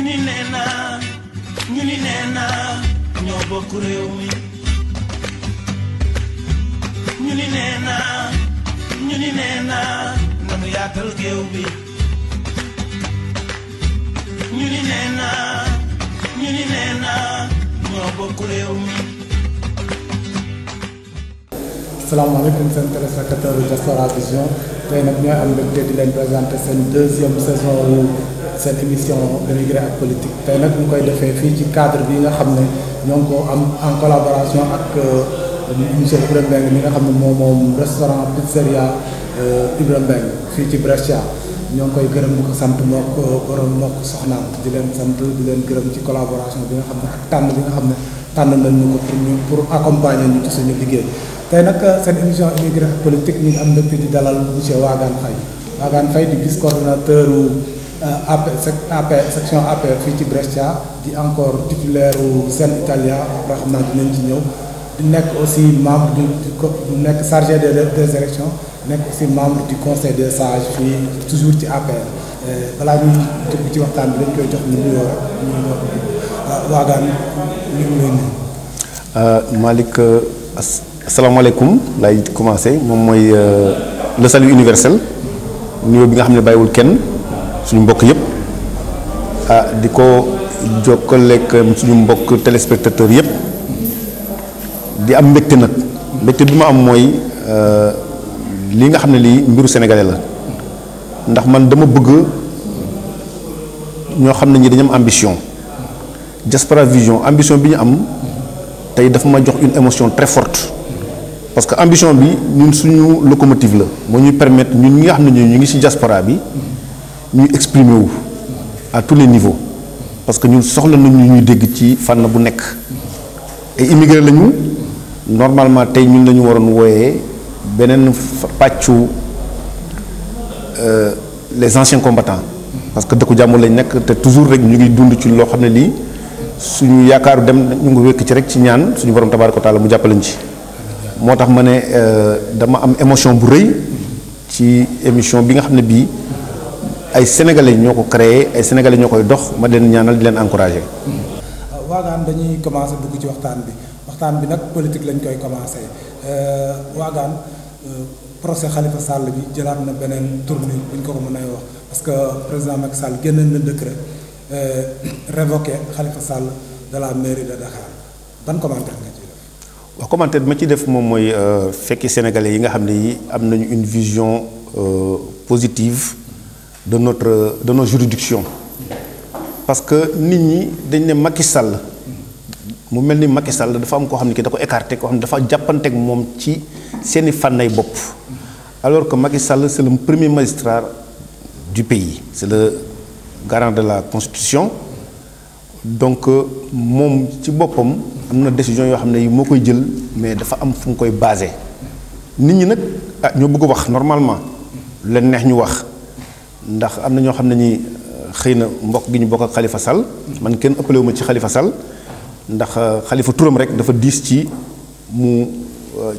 ni nee naa ñoo bokk réew mi ñu ni nee naa nanu yaatal géew bi ñu ni nee naa ñoo bokk réew mi. Asalaamaaleykum seen téléspectateur Diaspora Vision tey nag ñooy am mbégte di leen présenter seen deuxième saison wu seen émission Dénigré ak politique tey nag ñu koy defee fii ci cadre bi nga xam ne ñoo ngi ko am en collaboration ak monsieur Ibrahima Mbengue mi nga xam ne moom restaurant pizzeria Ibrahima Mbengue fii ci Brescia ñoo ngi koy gërëm di ko sant mook borom mook soxnaam di leen sant di leen gërëm ci collaboration bi nga xam ne ak tànn bi nga xam ne tànn nañ ñu ko pour accompagner ñu ci suñu liggéey. tey nag seen émission Dénigré ak politique ñu ngi am mbégte di dalal monsieur Wagane Faye Wagane Faye di vice coordonnateur section APR fii ci Brescia di encore titulaire Sen Italia nga xam naa dinañ ci ñëw di nekk aussi membre du nekk chargé des élections nekk aussi membre du conseil des sages fii toujours ci APR balaa ñuy dugg ci waxtaan bi dañ koy jox ñu nuyoo rek ñu Wagane ñu ngi lay nuyu. Malick asalaamaaleykum lay commencé moom mooy le salut universel nuyoo bi nga xam ne bàyyiwul kenn suñu mbokk yëpp di ko jokkaleeg suñu mbokk téléspectateurs yëpp di am mbégte nag mbégte bi ma am mooy li nga xam ne lii mbiru sénégalais la ndax man dama bëgg ñoo xam ne ñi dañu am ambition Diaspora Vision ambition bi ñu am tey dafa ma jox une émotion très forte. parce que ambition bi ñun suñu locomotive la moo ñuy permettre ñun ñi nga xam ne ñu ngi ci diaspora bi ñuy exprimer wu à tous les niveaux parce que ñun soxla nañu ñuy dégg ci fànn bu nekk ay immigré lañu normalement tey ñun lañu waroon wooyee beneen pàccu les anciens combattants parce que dëkku jàmm lañ nekk te toujours rek ñu ngi dund ci loo xam ne lii suñu yaakaaru dem ñu ngi wékk ci rek ci ñaan suñu borom tabaaraka wa taala mu jàppalañ ci. moo tax ma ne dama am émotion bu rëy ci émission bi nga xam ne bii ay sénégalais ñoo ko créé ay sénégalais ñoo koy dox ma leen ñaanal di leen encouragé. Wagane dañuy commencé dugg ci waxtaan bi nag politique lañ koy commencé Wagane procès Khalifa Sall bi jëlaat na beneen tournure bu ñu ko mën a wax parce que président Macky Sall génne na décret révoqué Khalifa Sall de la mairie de Dakar ban commentaire nga ci def. waaw commentaire bi ma ci def moom mooy fekki sénégalais yi nga xam ne yi am nañu une vision positive de nos juridictions parce que nit ñi dañ ne Macky Sall mu mel ni Macky Sall dafa am koo xam ne ki da ko écarté koo xam ne dafa jàppanteeg moom ci seeni fànnay bopp alors que Macky Sall c'est le premier magistrat du pays c'est le garant de la constitution donc moom ci boppam am na décision yoo xam ne yi moo koy jël mais dafa am fu mu koy basé nit ñi nag ñoo bëgg a wax normalement lu leen neex ñu wax ndax am na ñoo xam ne ñi xëy na mbokk gi ñu bokk ak Khalifa Sall man kenn ëppalewu ma ci Khalifa Sall ndax Khalifa turam rek dafa diis ci mu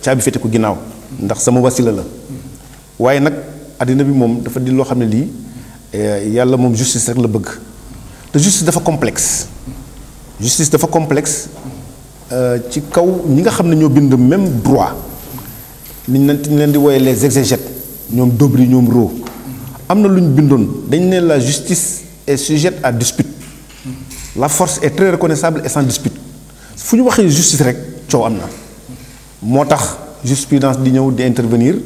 caabi fete ko ginnaaw ndax sama wasila la waaye nag àddina bi moom dafa di loo xam ne lii yàlla moom justice rek la bëgg te justice dafa complexe ci kaw ñi nga xam ne ñoo bind même droit ni ñu leen di wooyee les exégètes ñoom Dobry ñoom Roe am na lu ñu bindoon dañ ne la justice est sujette à dispute la force est très reconnaissable et sans dispute fu ñu waxee justice rek coow am na moo tax jurisprudence di ñëw di intervenir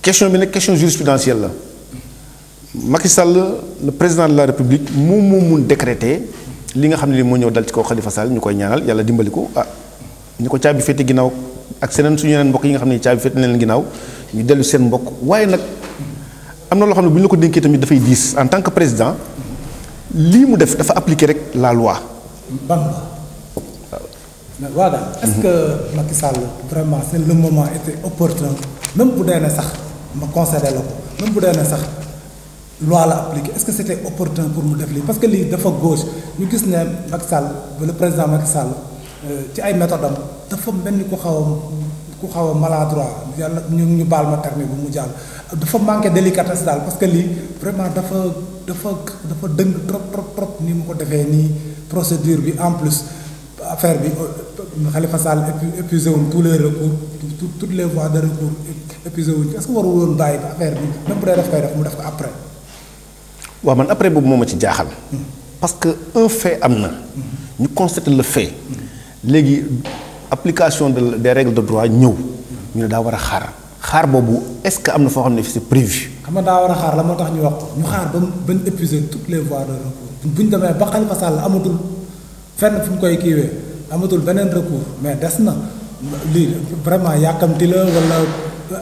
question bi nag question jurisprudentielle la Macky Sall le président de la République moom moo mun décréter li nga xam ne li moo ñëw dal ci kaw Khalifa Sall ñu koy ñaanal yàlla dimbali ko ñu ko caabi féete ginnaaw ak seneen suñu yeneen mbokk yi nga xam ne caabi féete na leen ginnaaw ñu dellu seen mbokk waaye nag am na loo xam ne bu ñu la ko dénkee tamit dafay diis en tant que président lii mu def dafa appliquer rek la loi. ban mais Wagane est-ce que Macky Sall vraiment c'est le moment était opportun même bu dee ne sax ma concédé la ko même bu dee ne sax loi la appliqué est-ce que c'était opportun pour mu def lii parce que lii dafa gauche ñu gis ne Macky Sall le président Macky Sall ci ay méthode am dafa mel ni ku xaw a maladroit yàlla ñu baal ma terme bu mu jàll dafa manqué délicatesse daal parce que lii vraiment dafa dafa dëng trop ni mu ko defee nii procédure bi en plus affaire bi Khalifa Sall épuisé wuñ tous les recours toutes les voies de recours épuisé wuñ est-ce que warul woon bàyyi ba affaire bi même bu dee daf koy def mu def ko après. waaw man après boobu moo ma ci jaaxal. parce que un fait am na. ñu constater le fait. léegi application des règles de droit ñëw. ñu ne daa war a xaar boobu est-ce que am na foo xam ne c'est prévu. xam nga daa war a xaar la moo tax ñu wax ñu xaar ba ñu épuiser toutes les voies de recours bu ñu demee ba Khalifa Sall amatul fenn fu ñu koy kiiwee amatul beneen recours mais des na lii vraiment yàkkamti la wala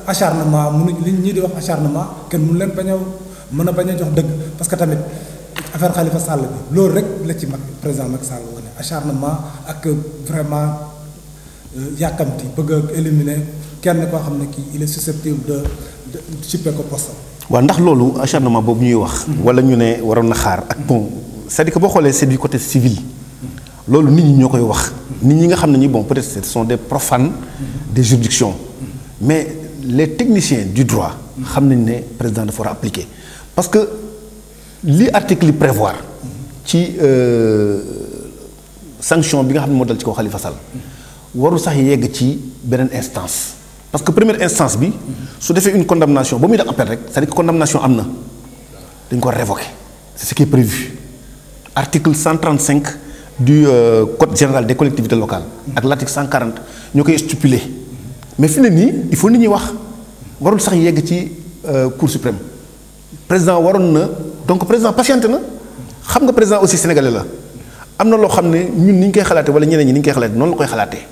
acharnement mënu li ñii di wax acharnement kenn mënu leen mën a bañ a jox dëgg parce que tamit affaire Khalifa Sall bi loolu rek la ci président Macky Sall wane acharnement ak vraiment yàkkamti bëgg a éliminer kenn koo xam ne kii il est susceptible de chippé ko poste. waaw ndax loolu acharnement boobu ñuy wax. wala ñu ne waroon na xaar ak bon c'est-à-dire que boo xoolee c'est du côté civil. loolu nit ñi ñoo koy wax. nit ñi nga xam ne ñi bon peut-être ce sont des profanes des juridictions. mais les techniciens du droit. xam nañ ne président dafa war a appliquer. parce que li article yi prévoir. ci sanction bi nga xam ne moo dal ci kaw Khalifa Sall. warul sax yegg ci beneen instance. parce que première instance bi su defee une condamnation ba muy def appel rek c'est-à-dire que condamnation am na dañ ko révoquer c'est ce qui est prévu article 135 du code général des collectivités locales ak l'article 140 ñoo koy stipuler mais fi ne nii il faut nit ñi wax warul sax yegg ci cour suprême président waroon na donc président patienté na xam nga président aussi sénégalais la am na loo xam ne ñun ni ñu koy xalaatee wala ñeneen ñi ni ñu koy xalaatee noonu la koy xalaatee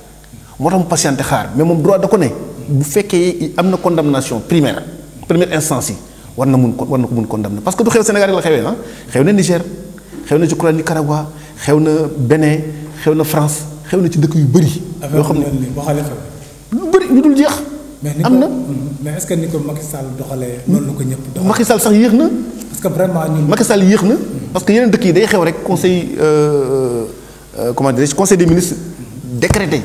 moo tax mu patienté xaar mais moom droit da ko ne bu fekkee am na condamnation première instance yi war na ko mun condamner parce que du xew Sénégal la xewee ah xew na Niger xew na je crois Nicaragua xew na Bénin xew na France xew na ci dëkk yu bëri. yoo xam ne lu bëri ñu dul jeex. am na mais est-ce que ni ko Macky Sall doxalee noonu la ko ñëpp doxalee. Macky Sall sax yéex na. parce que vraiment ñun. Macky Sall yéex na parce que yeneen dëkk yi day xew rek conseil comment dirais-je conseil des ministres décrété.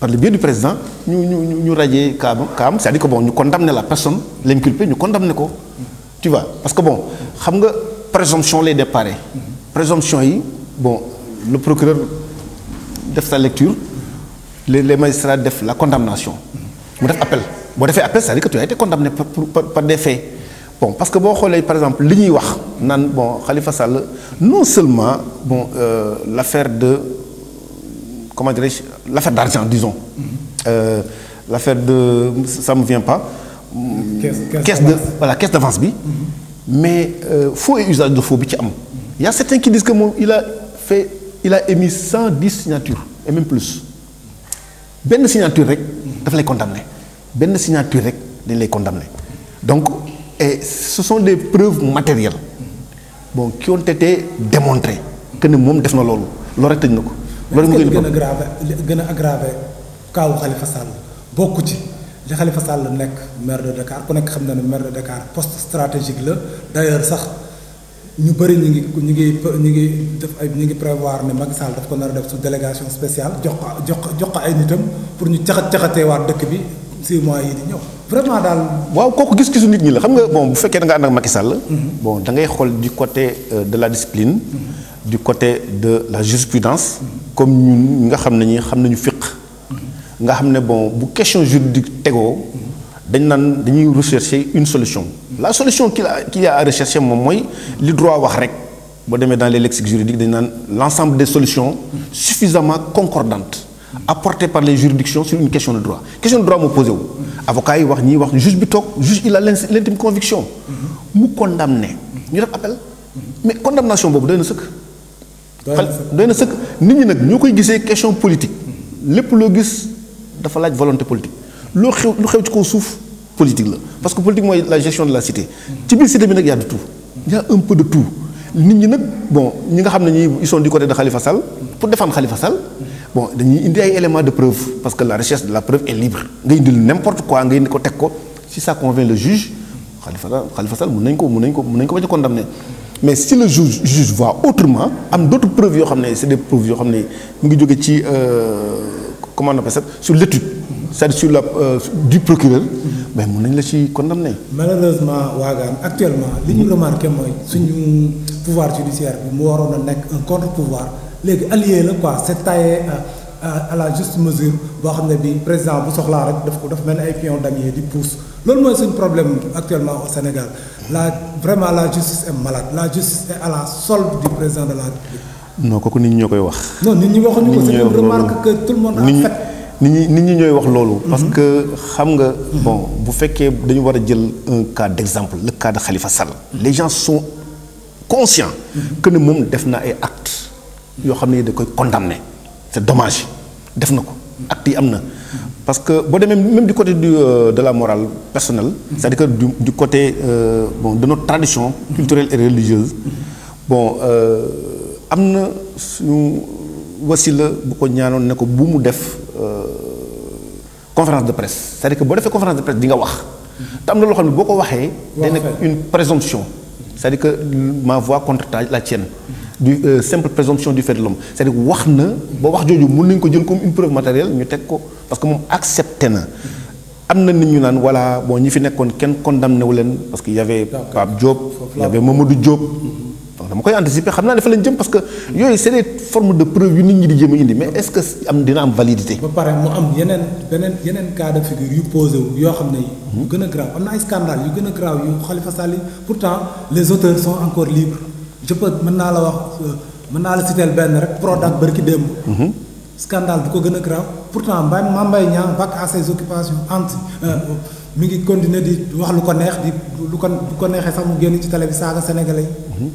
par le biais du président ñu radier kaam c'est-à-dire que bon ñu condamner la personne l'inculpé ñu condamner ko tu vois parce que bon xam nga présomption lay déparé présomption yi bon le procureur def sa lecture les magistrats def la condamnation mu def appel boo defee appel c'est-à-dire que tu as été condamné par des faits bon parce que boo xoolee par exemple li ñuy wax naan bon Khalifa Sall non seulement bon l'affaire de comment dirais-je l'affaire d'argent disons l'affaire de ça me vient pas caisse d'avance bi mais faux et usage de faux bi ci am il y a certains qui disent que moom il a émis 110 signatures et même plus benn signature rek dafa lay condamner benn signature rek dañ lay condamner donc et ce sont des preuves matérielles bon qui ont été démontrées que ne moom def na loolu rek tëj na ko. loolu mu gën a aggravé kaawu Khalifa Sall bokku ci li Khalifa Sall nekk maire de Dakar ku nekk xam na ne maire de Dakar poste stratégique la d'ailleurs sax ñu bëri ñu ngi prévoir ne Macky Sall daf ko nar a def su délégation spéciale jox ko ay nitam pour ñu caxatee waa dëkk bi 6 mois yi di ñëw vraiment daal. waaw kooku gis-gisu nit ñi la xam nga bon bu fekkee da nga ànd ak Macky Sall. bon da ngay xool du côté de la discipline. du côté de la jurisprudence comme ñun nga xam ne ñi xam nañu fiq nga xam ne bon bu question juridique tegoo dañuy rechercher une solution la solution qu'il y a à rechercher moom mooy li droit wax rek boo demee dans les lexiques juridiques dañ naan l'ensemble des solutions suffisamment concordantes apportées par les juridictions sur une question de droit moo posé wu avocat yi wax ñii wax juge bi toog juge il a l'intime conviction mu condamné ñu def appel mais condamnation boobu doy na sëkk doy na sëkk nit ñi nag ñoo koy gisee question politique lépp loo gis dafa laaj volonté politique lu xew ci kaw suuf politique la parce que politique mooy la gestion de la cité ci biir cité bi nag y a de tout y a un peu de tout nit ñi nag bon ñi nga xam ne ñi ils sont du côté de Khalifa Sall pour défendre Khalifa Sall bon dañuy indi ay éléments de preuve parce que la recherche de la preuve est libre nga indil n'importe quoi nga indi ko teg ko si ça convainc le juge Khalifa Sall mën nañ ko bañ a condamner mais si le juge voit autrement am d'autres preuves yoo xam ne c'est des preuves yoo xam ne mu ngi jóge ci comment on appelle ça sur l'étude c'est-à-dire sur la du procureur mais mën nañ la ci condamner. malheureusement waagaan actuellement li ñu remarqué mooy suñu pouvoir judiciaire bi mu waroon a nekk un contre-pouvoir léegi allié la quoi c'est taillé à la juste mesure boo xam ne bi président bu soxlaa rek daf ko daf mel ay pion damier di pousse loolu mooy suñu problème actuellement au Sénégal vraiment la justice est malade la justice est à la solde du président de la République. non kooku nit ñi ñoo koy wax. non nit ñi waxuñu ko c'est une remarque que tout le monde a fait. nit ñi ñooy wax loolu. parce que xam nga bon bu fekkee dañu war a jël un cas d'exemple le cas de Khalifa Sall. les gens sont conscients que ne moom def na ay actes yoo xam ne da koy condamner c'est dommage def na ko actes yi am na. parce que boo demee même du côté de la morale personnelle. c'est-à-dire que du côté bon de notre tradition culturelle et religieuse bon am na suñu wasila bu ko ñaanoon ne ko bu mu def conférence de presse c'est-à-dire que boo defee conférence de presse di nga wax te am na loo xam ne boo ko waxee day nekk une présomption c'est-à-dire que ma voix contre la tienne du simple présomption du fait de l'homme c'est-à-dire wax na ba wax jooju mën nañ ko jël comme une preuve matérielle ñu teg ko parce que moom accepté na am na nit ñu naan voilà bon ñi fi nekkoon kenn condamné wu leen parce que y avait Pape Diop y avait Mamadou Diop donc dama koy anticiper xam naa ne fa lañ jëm parce que yooyu c'est des formes de preuve yu nit ñi di jëm a indi mais est-ce que dina am validité. ba pare mu am yeneen cas de figure yu posé wu yoo xam ne yu gën a grave am na ay scandale yu gën a grave yu Khalifa Sall pourtant les auteurs sont encore libres je peux mën naa la wax mën naa la citer benn rek Prodac bërki démb. scandale bu ko gën a grave pourtant Mame Mbaye Niang vaque à ses occupations mi ngi continuer di wax lu ko neex di lu ko neexee sax mu génn ci télé bi saaga sénégalais yi.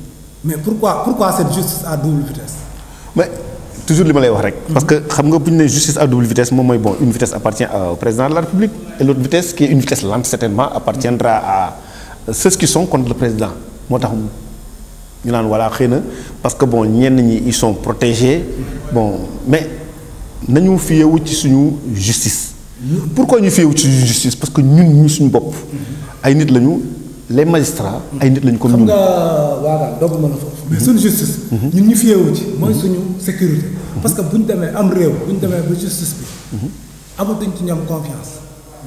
mais pourquoi cette justice à double vitesse. mais toujours li ma lay wax rek. parce que xam nga bu ñu nee justice à double vitesse moom mooy bon une vitesse appartient au président de la République et l'autre vitesse qui est une vitesse lente certainement appartiendra à ceux qui sont contre le président moo tax ñu naan voilà xëy na parce que bon ñenn ñi ils sont protégés bon mais nañu fiyewu ci suñu justice. pourquoi ñu fiyewu ci suñu justice parce que ñun suñu bopp ay nit lañu. les magistrats ay nit lañu comme ñun. xam nga waaw doogu mën a foofu. mais suñu justice. ñun ñu fiyewu ci. mooy suñu sécurité. parce que bu ñu demee am réew bu ñu demee ba justice bi. amatuñ ci ñoom confiance.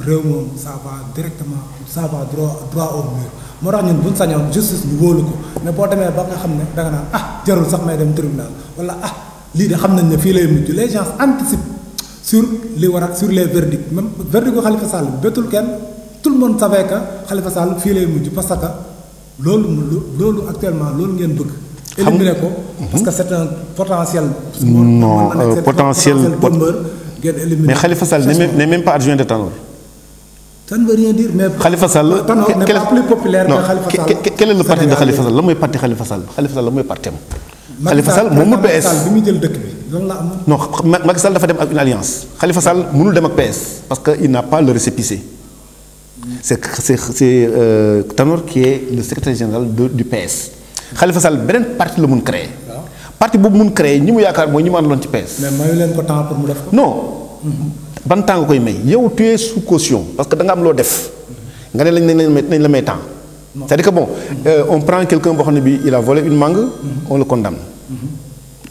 réew moom ça va directement ça va droit au mur moo tax ñun bu ñu sañoon justice ñu wóolu ko mais boo demee ba nga xam ne danga naan jarul sax may dem tribunal wala lii de xam nañ ne fii lay mujj les gens anticipent sur sur les verdicts même verdict ko Khalifa Sall bettul kenn. tout le monde savait que Khalifa Sall fii lay mujj parce que loolu actuellement loolu ngeen bëgg. éliminer ko parce que c'est un potentiel. non potentiel mais Khalifa Sall n'est même pas adjoint de Tanor. ça ne veut rien dire mais. Khalifa Sall Tanor n'est pas plus populaire que Khalifa Sall. quel est le parti de Khalifa Sall lan mooy parti Khalifa Sall Khalifa Sall lan mooy parti am. Khalifa Sall moom mu PS bi muy jël dëkk bi lan la am. non Macky Sall dafa dem ak une alliance Khalifa Sall mënul dem ak PS parce que il n'a pas le récépissé. c'est Tanor qui est le secrétaire général du PS. Khalifa Sall beneen parti la mun créer. parti boobu mun créer ñi mu yaakaar mooy ñi mu àndaloon ci PS. mais mayu leen ko temps pour mu def ko. non ban temps nga koy may yow tu es sous caution parce que da nga am loo def nga ne nañ la may temps. c'est-à-dire que bon on prend quelqu'un boo xam ne bi il a volé une mangue on le condamne.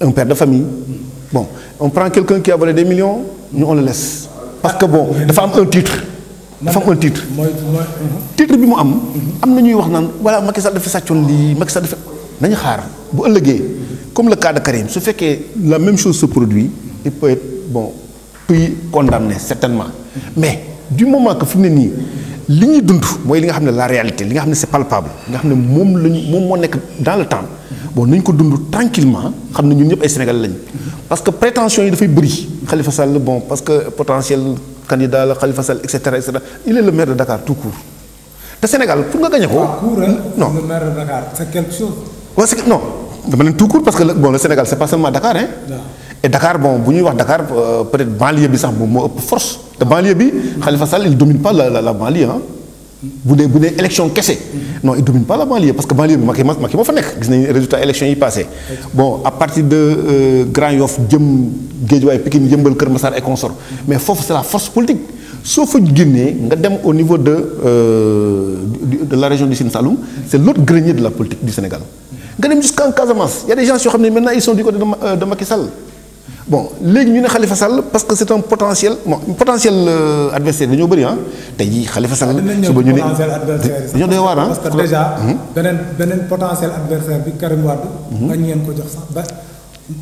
un père de famille bon on prend quelqu'un qui a volé des millions ñu on le laisse parce que bon dafa am un titre. dafa am un titre. titre bi mu am. am na ñuy wax naan voilà Macky Sall dafa sàccoon lii Macky Sall dafa nañu xaar bu ëllëgee comme le cas de Karim su fekkee la même chose se produit il peut être bon puis condamné certainement mais du moment que fi mu ne nii li ñuy dund mooy li nga xam ne la réalité li nga xam ne c'est palpable li nga xam ne moom moo nekk dans le temps bon nañ ko dund tranquillement xam ne ñun ñëpp ay Sénégalais lañ parce que prétention yi dafay bëri Khalifa Sall bon parce que potentiel candidat la Khalifa Sall et cetera il est le maire de Dakar tout court te Sénégal pour nga gagné ko. non le maire de Dakar c'est quelque chose. waaw c'est que non dama leen tout court parce que le Sénégal c'est pas seulement Dakar hein. et Dakar bon bu ñuy wax Dakar peut-être banlieue bi sax moom moo ëpp force te banlieue bi Khalifa Sall il domine pas la banlieue ah. bu dee élection kese. non il domine pas la banlieue parce que banlieue bi Macky moo fa nekk gis nañu résultat élection yi passé bon à partir de Grand Yoff jëm Guédiawaye Pikine Yeumbeul Keur Massar et consorts mais foofu c'est la force politique soo fa génnee nga dem au niveau de la région du Sine Saloum c'est l'autre grenier de la politique du Sénégal nga dem jusqu'en Casamance y a des gens yoo xam ne maintenant ils sont du côté de Macky Sall bon léegi ñu ne Khalifa Sall parce que c'est un potentiel adversaire dañoo bëri ah tey jii Khalifa Sall. suba ñu ne dañoo doy waar ah. parce que déjà beneen potentiel adversaire bi Karim Wade. bañ ngeen ko jox sax ba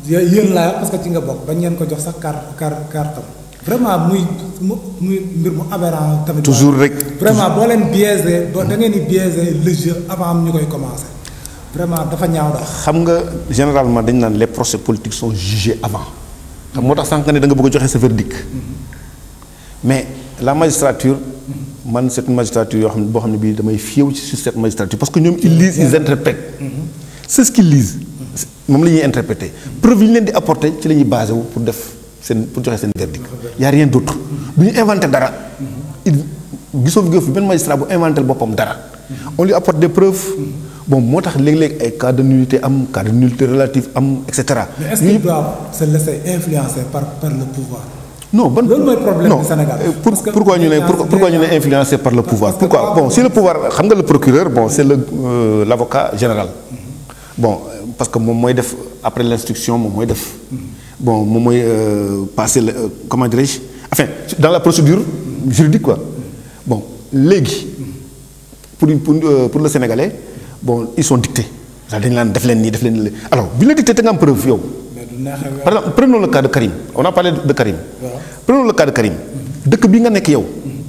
yéen laa parce que ci nga bokk bañ ngeen ko jox sax carte vraiment muy mbir mu aberrant tamit. toujours rek vraiment boo leen biaisé da ngeen di biaisé le jeu avant ñu koy commencer vraiment dafa ñaaw daal. xam nga généralement dañ naan les procès politiques sont jugés avant. xam moo tax sànq ne da nga bëgg a joxe sa verdict mais la magistrature man c'est une magistrature yoo xam ne boo xam ne bii damay fiyewu ci sur cette magistrature parce que ñoom ils lisent ils interprètent c'est ce qu'ils lisent moom la ñuy interpréter preuve yi ñu leen di apporter ci la ñuy basé wu pour joxe seen verdict y a rien d'autre du ñu inventé dara gisoo fi benn magistrat bu inventé boppam dara on lui apporte des preuves bon moo tax léeg-léeg ay cas de nullité am cas de nullité relative am et cetera. mais est-ce qu'il doit se laisser influencer par le pouvoir. non ban loolu mooy problème du Sénégal. pourquoi ñu ne influencé par le pouvoir. pourquoi bon si le pouvoir xam nga le procureur bon c'est l'avocat général. bon parce que moom mooy def après l'instruction moom mooy def. bon moom mooy passer comment dirais-je enfin dans la procédure juridique quoi bon léegi pour le Sénégalais. bon ils sont dictés dañ laan def leen nii def leen nii alors bi la dicté te nga am preuve yow. par exemple prenons le cas de Karim on a parlé de Karim. prenons le cas de Karim. dëkk bi nga nekk yow.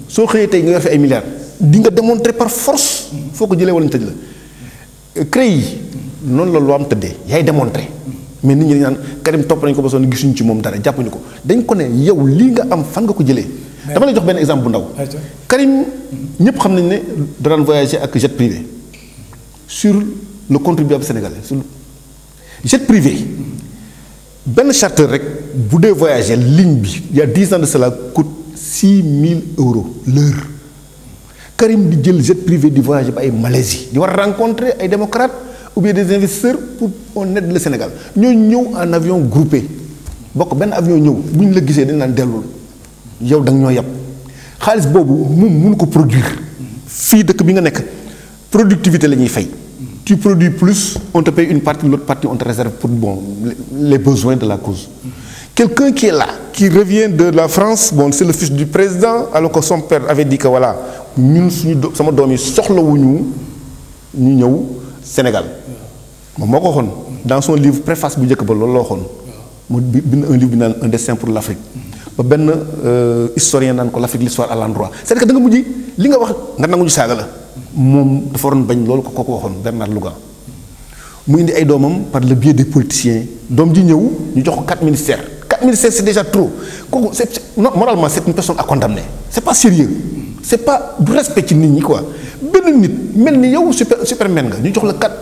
soo xëyee tey nga yor fi ay milliards. di nga démontrer par force. foo ko jëlee wala ñu tëj la. CREI yi noonu la loo am tëddee yaay démontrer. mais nit ñi dañu naan Karim topp nañu ko ba sonn gisuñu ci moom dara jàppuñu ko dañ ko ne yow lii nga am fan nga ko jëlee. dama lay jox benn exemple bu ndaw. Karim ñëpp xam nañ ne daan voyager ak jet privé. sur le contribuable sénégalais sur jet privé benn charter rek bu dee voyager ligne bi il y a 10 ans de cela coûte 6 000 € l'heure Karim di jël jet privé di voyager ba ay Malaisie di war a rencontrer ay démocrates ou bien des investisseurs pour on aide le Sénégal ñoo ñëw en avion groupé bokk benn avion ñëw bu ñu la gisee dañ naan dellul yow da nga ñoo yàpp xaalis boobu moom mënu ko produire fii dëkk bi nga nekk productivité la ñuy fay. Tu produis plus, on te paye une partie, l'autre partie on te réserve pour bon, les besoins de la cause. Quelqu'un qui est là, qui revient de la France, bon, c'est le fils du président, alors que son père avait dit que voilà, nous sommes dormis, soxlawuñu ñu ñëw Sénégal. Moom moo ko waxoon dans son livre préface bu njëkk ba loolu la waxoon. mu bind un livre bi naan un destin pour l'Afrique. ba benn historien naan ko l'Afrique l'histoire à l'endroit c'est-à-dire que da nga mujj li nga wax nga nangu ñu saaga la. moom dafa waroon bañ loolu ko waxoon Bernard Louga mu indi ay doomam par le biais des politiciens doom ji ñëw ñu jox ko 4 ministères c'est déjà trop kooku moralement c'est une personne à condamner c'est pas sérieux c'est pas du respect ci nit ñi quoi benn nit mel ni yow superman nga ñu jox la 4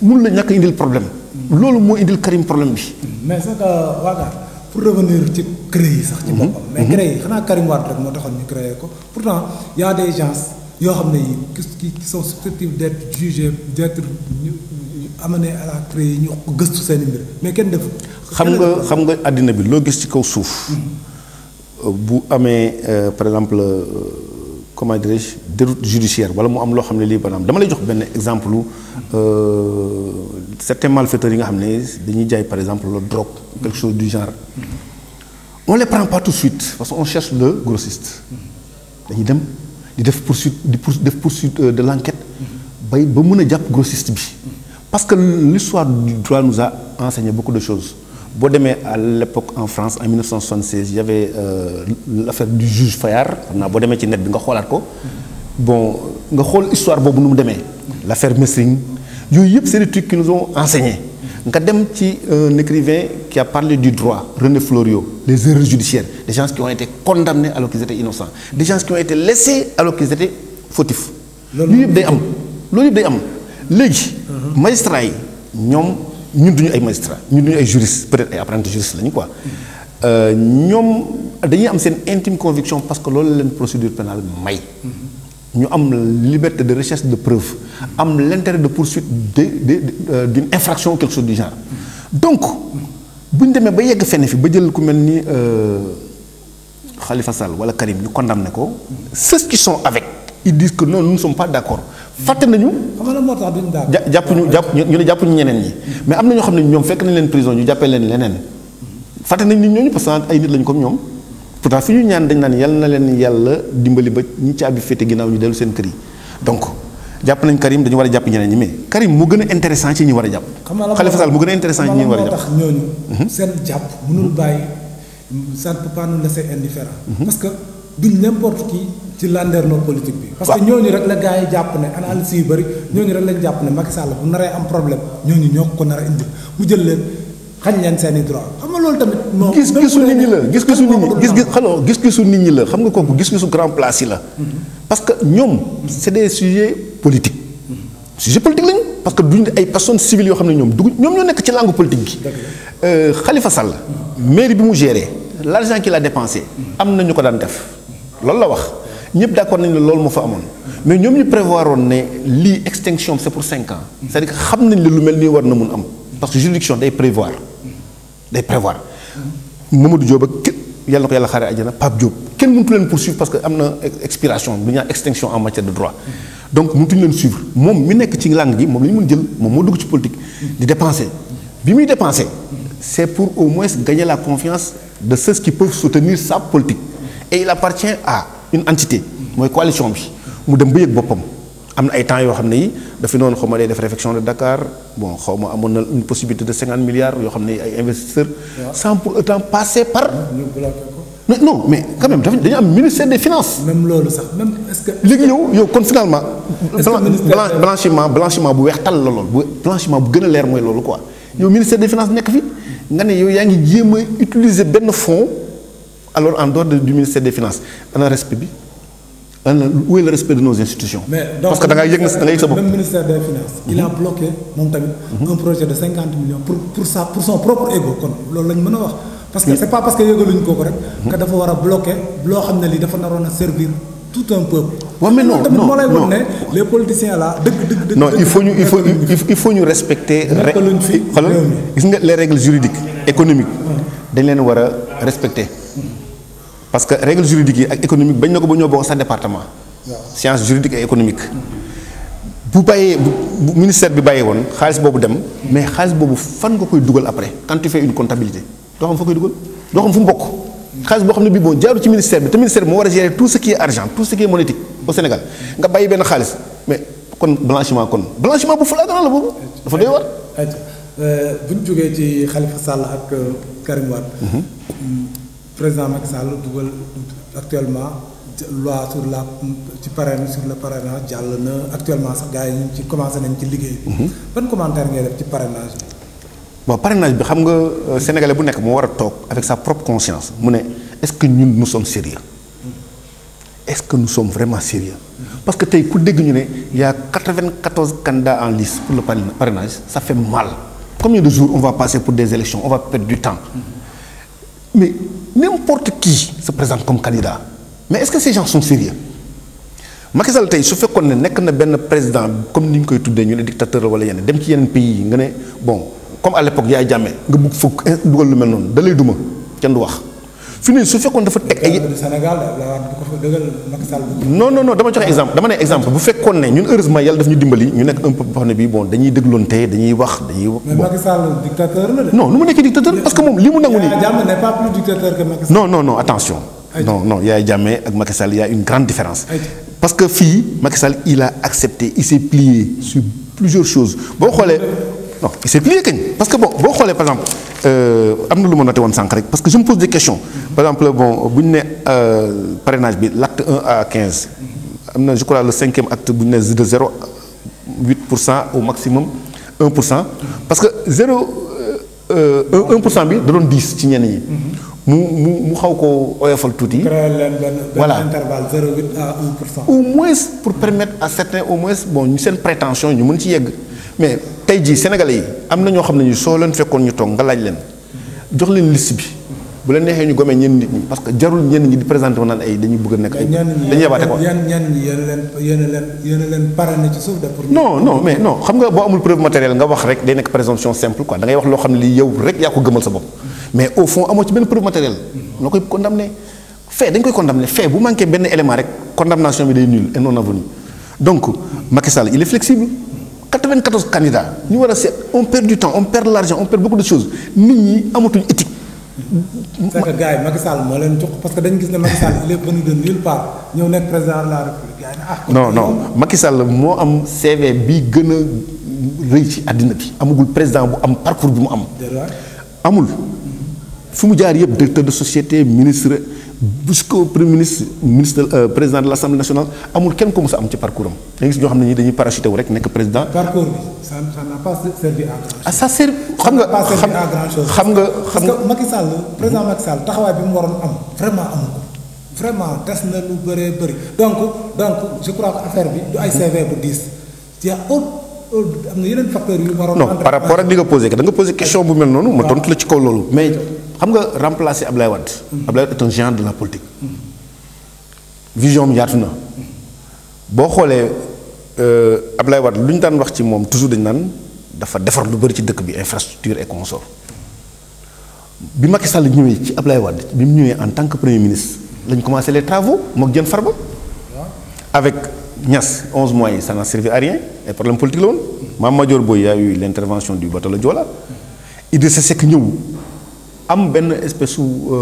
mun la ñàkk indil problème loolu moo indil Karim problème bi. mais c'est que waaga pour revenir ci CREI sax ci boppam. mais CREI xanaa Karim Wade rek moo taxoon ñu créé ko pourtant y a des gens. yoo xam ne yi qui sont susceptibles d'être jugés d'être amenés à la CREI ñu gëstu seen mbir mais kenn defu xam nga àddina bi loo gis ci kaw suuf bu amee par exemple comment dirais-je déroute judiciaire wala mu am loo xam ne lii banaam dama lay jox benn exemple certains malfaiteurs yi nga xam ne dañuy jaay par exemple le drogue quelque chose du genre on les prend pas tout de suite parce qu'on cherche le grossiste dañuy dem di def poursuite de l'enquête ba mën a jàpp grossiste bi parce que l'histoire du droit nous a enseigné beaucoup de choses boo demee à l'époque en France en 1976 il y avait l'affaire du juge Fayard xam naa boo demee ci net bi nga xoolaat ko bon nga xool histoire boobu nu mu demee l'affaire Messring yooyu yëpp c'est des trucs qui nous ont enseigné nga dem ci un écrivain qui a parlé du droit René Fleuriot les erreurs judiciaires des gens qui ont été condamnés alors qu'ils étaient innocents des gens qui ont été laissés alors qu'ils étaient fautifs loolu yëpp day am léegi magistrats yi ñoom ñun duñu ay magistrats ñun duñu ay juristes peut-être ay apprentis juristes lañu quoi ñoom dañuy am seen intime conviction parce que loolu leen procédure pénale may ñu am liberté de recherche de preuve am l'intérêt de poursuite d'une infraction ou quelque chose du genre donc bu ñu demee ba yegg fenn fi ba jël ku mel ni Khalifa Sall wala Karim ñu condamné ko ceux qui sont avec ils disent que non nous ne sommes pas d'accord fàtte nañu. xam nga moo tax duñ d'accord ñu ne jàppuñu ñeneen ñi mais am na ñoo xam ne ñoom fekk nañ leen prison ñu jàppee leen leneen fàtte nañ nit ñooñu parce que ay nit lañu comme ñoom pourtant fi ñu ñaan dañ naan yal na leen yàlla dimbali ba ñi caabi féete ginnaaw ñu dellu seen kër yi donc jàpp nañ Karim dañu war a jàpp ñeneen ñi mais Karim mu gën a intéressant ci ñi war a jàpp. Khalifa Sall mu gën a intéressant ci ñi war a jàpp. tax ñooñu. seen jàpp mënul bàyyi ça ne peut pas nous laisser indifférent. parce que duñ n'importe qui ci landerneau politique bi. parce que ñooñu rek la gars yi jàpp ne analyse yu bëri ñooñu rek lañ jàpp ne Macky Sall bu naree am problème ñooñu ñoo ko nar a indi mu jël leen xañ leen seen i droit xam nga loolu tamit. non gis-gisu nit ñi la gis-gisu nit ñi la xam nga kooku gis-gisu grand place yi la. parce que ñoom c'est des sujets politiques. sujet politique lañu parce que duñ ay personnes civiles yoo xam ne ñoom ñoo nekk ci langue politique gi. Khalifa Sall. mairie bi mu géré l'argent qu'il a dépensé. am na ñu ko daan def loolu la wax. ñëpp d'accord nañ ne loolu moo fa amoon mais ñoom ñu prévoir woon ne lii extinction c'est pour 5 ans c'est-à-dire que xam nañ ne lu mel nii war na mun am parce que juridiction day prévoir Mamadou Diop ak yàlla na ko yàlla xaaree àjjana Pape Diop kenn mëntu leen poursuivre parce que am na expiration bu ñu naan extinction en matière de droit donc mëntuñu leen suivre moom mi nekk ci langue gi moom la ñu mën jël moom moo dugg ci politique di dépenser bi muy dépenser c'est pour au moins gagner la confiance de ceux qui peuvent soutenir sa politique et il appartient à une entité mooy coalition bi mu dem ba yëg boppam am na ay temps yoo xam ne yi dafa noonu xaw ma day def réflexion de Dakar bon xaw ma amoon na une possibilité de 50 milliards yoo xam ne ay investisseurs sans pour autant passer par non mais quand même dañu am ministère des finances même loolu sax même est-ce que léegi yow kon finalement blanchiment bu weex tal la loolu bu blanchiment bu gën a leer mooy loolu quoi yow ministère des finances nekk fi nga ne yow yaa ngi jéem a utiliser benn fonds alors en dehors du ministère des finances ana respect bi où est le respect de nos institutions. Parce que da ngay yëg sa bopp. Même ministère des finances. il a bloqué moom tamit un projet de 50 millions pour son propre ego kon loolu lañ mën a wax. parce que c'est pas parce que yëgaluñ ko rek. que dafa war a bloquer loo xam ne lii dafa naroon a servir tout un peuple. waaw mais non tamit moo lay wax ne les politiciens là dëgg. non il faut ñu respecter. gis nga les règles juridiques économiques. dañ leen war a respecter. parce que règles juridiques yi ak économique bañ na ko ba ñoo bokk sa département. sciences juridiques et économiques. bu bàyyee bu ministère bi bàyyee woon xaalis boobu dem mais xaalis boobu fan nga koy dugal après quand tu fais une comptabilité doo xam foo koy dugal doo xam fu mu bokk. xaalis boo xam ne bii bon jaaru ci ministère bi te ministère bi moo war a gérer tout ce qui est argent tout ce qui est monétique au Sénégal nga bàyyi benn xaalis mais kon blanchiment bu flagrant la boobu dafa doy war. bu ñu jógee ci Khalifa Sall ak Karim Wade. président Macky Sall dugal actuellement loi sur le parrainage jàll na actuellement sax gars yi ñu ci commencé nañ ci liggéey. ban commentaire ngay def ci parrainage bi. bon parrainage bi xam nga sénégalais bu nekk moo war a toog avec sa propre conscience mu ne est-ce que ñun nous sommes sérieux est-ce que nous sommes vraiment sérieux parce que tey ku dégg ñu ne y a 94 candidats en lice pour le parrainage ça fait mal. Combien de jours on va passer pour des élections on va perdre du temps mais n'importe qui se présente comme candidat mais est-ce que ces gens sont sérieux Macky Sall tey su fekkoon ne nekk na benn président comme ni ñu koy tuddee ñu ne dictateur la wala yeneen dem ci yeneen pays yi nga ne bon comme à l'époque Yaya Jammeh nga bugg fukk dugal lu mel noonu da lay duma kenn du wax fi ne su fekkoon dafa teg ay. Sénégal non dama joxe exemple dama ne exemple bu fekkoon ne ñun heureusement yàlla daf ñu dimbali ñu nekk un peu boo xam ne bii bon dañuy dégloonte dañuy wax dañuy. mais Macky Sall dictateur la de. non nu mu nekkee dictateur parce que moom li mu nangu nii. Yaya Jammeh n'est pas plus dictateur que Macky Sall. non attention. non Yaya Jammeh ak Macky Sall y a une grande différence. parce que fii Macky Sall il a accepté il s'est plié sur plusieurs choses boo xoolee. non il s'est plié kañ parce que bon boo xoolee par exemple am na lu ma noté woon sànq rek parce que je me pose des questions par exemple bon bu ñu ne parrainage bi l'acte 1 à 15 am na je crois le 5e acte bu ñu ne de 0,8% au maximum 1% parce que 1% bi da doon 10 ci ñenn ñi. mu xaw ko oyofal tuuti. voilà intervalle 0,8 à 1%. au moins pour permettre à certains au moins bon ñu seen prétention ñu mën ci yegg. mais tey jii sénégalais yi am na ñoo xam ne ñu soo leen fekkoon ñu toog nga laaj leen jox leen liste bi bu leen neexee ñu gomee ñenn nit ñi parce que jarul ñenn ñi di présenté wu naan ay dañuy bëgg a nekk ay. dañuy yabaate ko ñenn ñi yéen a leen parrainé ci suuf de pour. non mais non xam nga boo amul preuve matérielle nga wax rek day nekk présomption simple quoi da ngay wax loo xam ne lii yow rek yaa ko gëmal sa bopp mais au fond amoo ci benn preuve matérielle noo koy condamné fait dañ koy condamné fait bu manqué benn élément rek condamnation bi day nul et non avenu donc Macky Sall il est flexible. 94 candidats ñu war a seet on perd du temps on perd de l'argent on perd beaucoup de choses nit ñi amatuñ éthique c'est que gars yi Macky Sall moo leen jox parce que dañu gis ne Macky Sall il est venu de nulle part ñëw nekk président de la République gars yi ne ah. non non Macky Sall moo am CV bi gën a rëy ci àddina bi amagul président bu am parcours bi mu am. amul fu mu jaar yëpp directeur de société ministre jusqu'au premier ministre président de l'Assemblée nationale amul kenn ko mës a am ci parcours am. da nga gis ñoo xam ne ñi dañuy parachuté wu rek nekk président. parcours bi ça n'a pas servi à grand chose. ah ça sert xam nga xam nga parce que Macky Sall président Macky Sall taxawaay bi mu waroon am vraiment amu ko vraiment des na lu bëree bëri donc je crois que affaire bi du ay CV bu 10 y a am na yeneen facteurs yu waroon. non par rapport ak li nga posé da nga posé question bu mel noonu. ma tontu la ci kaw loolu mais. xam nga remplacer Ablaye Wade. Ablaye Wade est un géant de la politique. vision bi yaatu na. boo xoolee Ablaye Wade lu ñu daan wax ci moom toujours dañu naan dafa defar lu bëri ci dëkk bi infrastructure et consort bi Macky Sall ñëwee ci Ablaye Wade bi mu ñëwee en tant que premier ministre lañ commencé les travaux mook Diène Farba. avec Niass 11 mois yi ça n'a servi à rien ay problème politique la woon. Mame Madior Boye y a eu l'intervention du bateau le Joola. Idrissa Seck ñëw. am benn espèce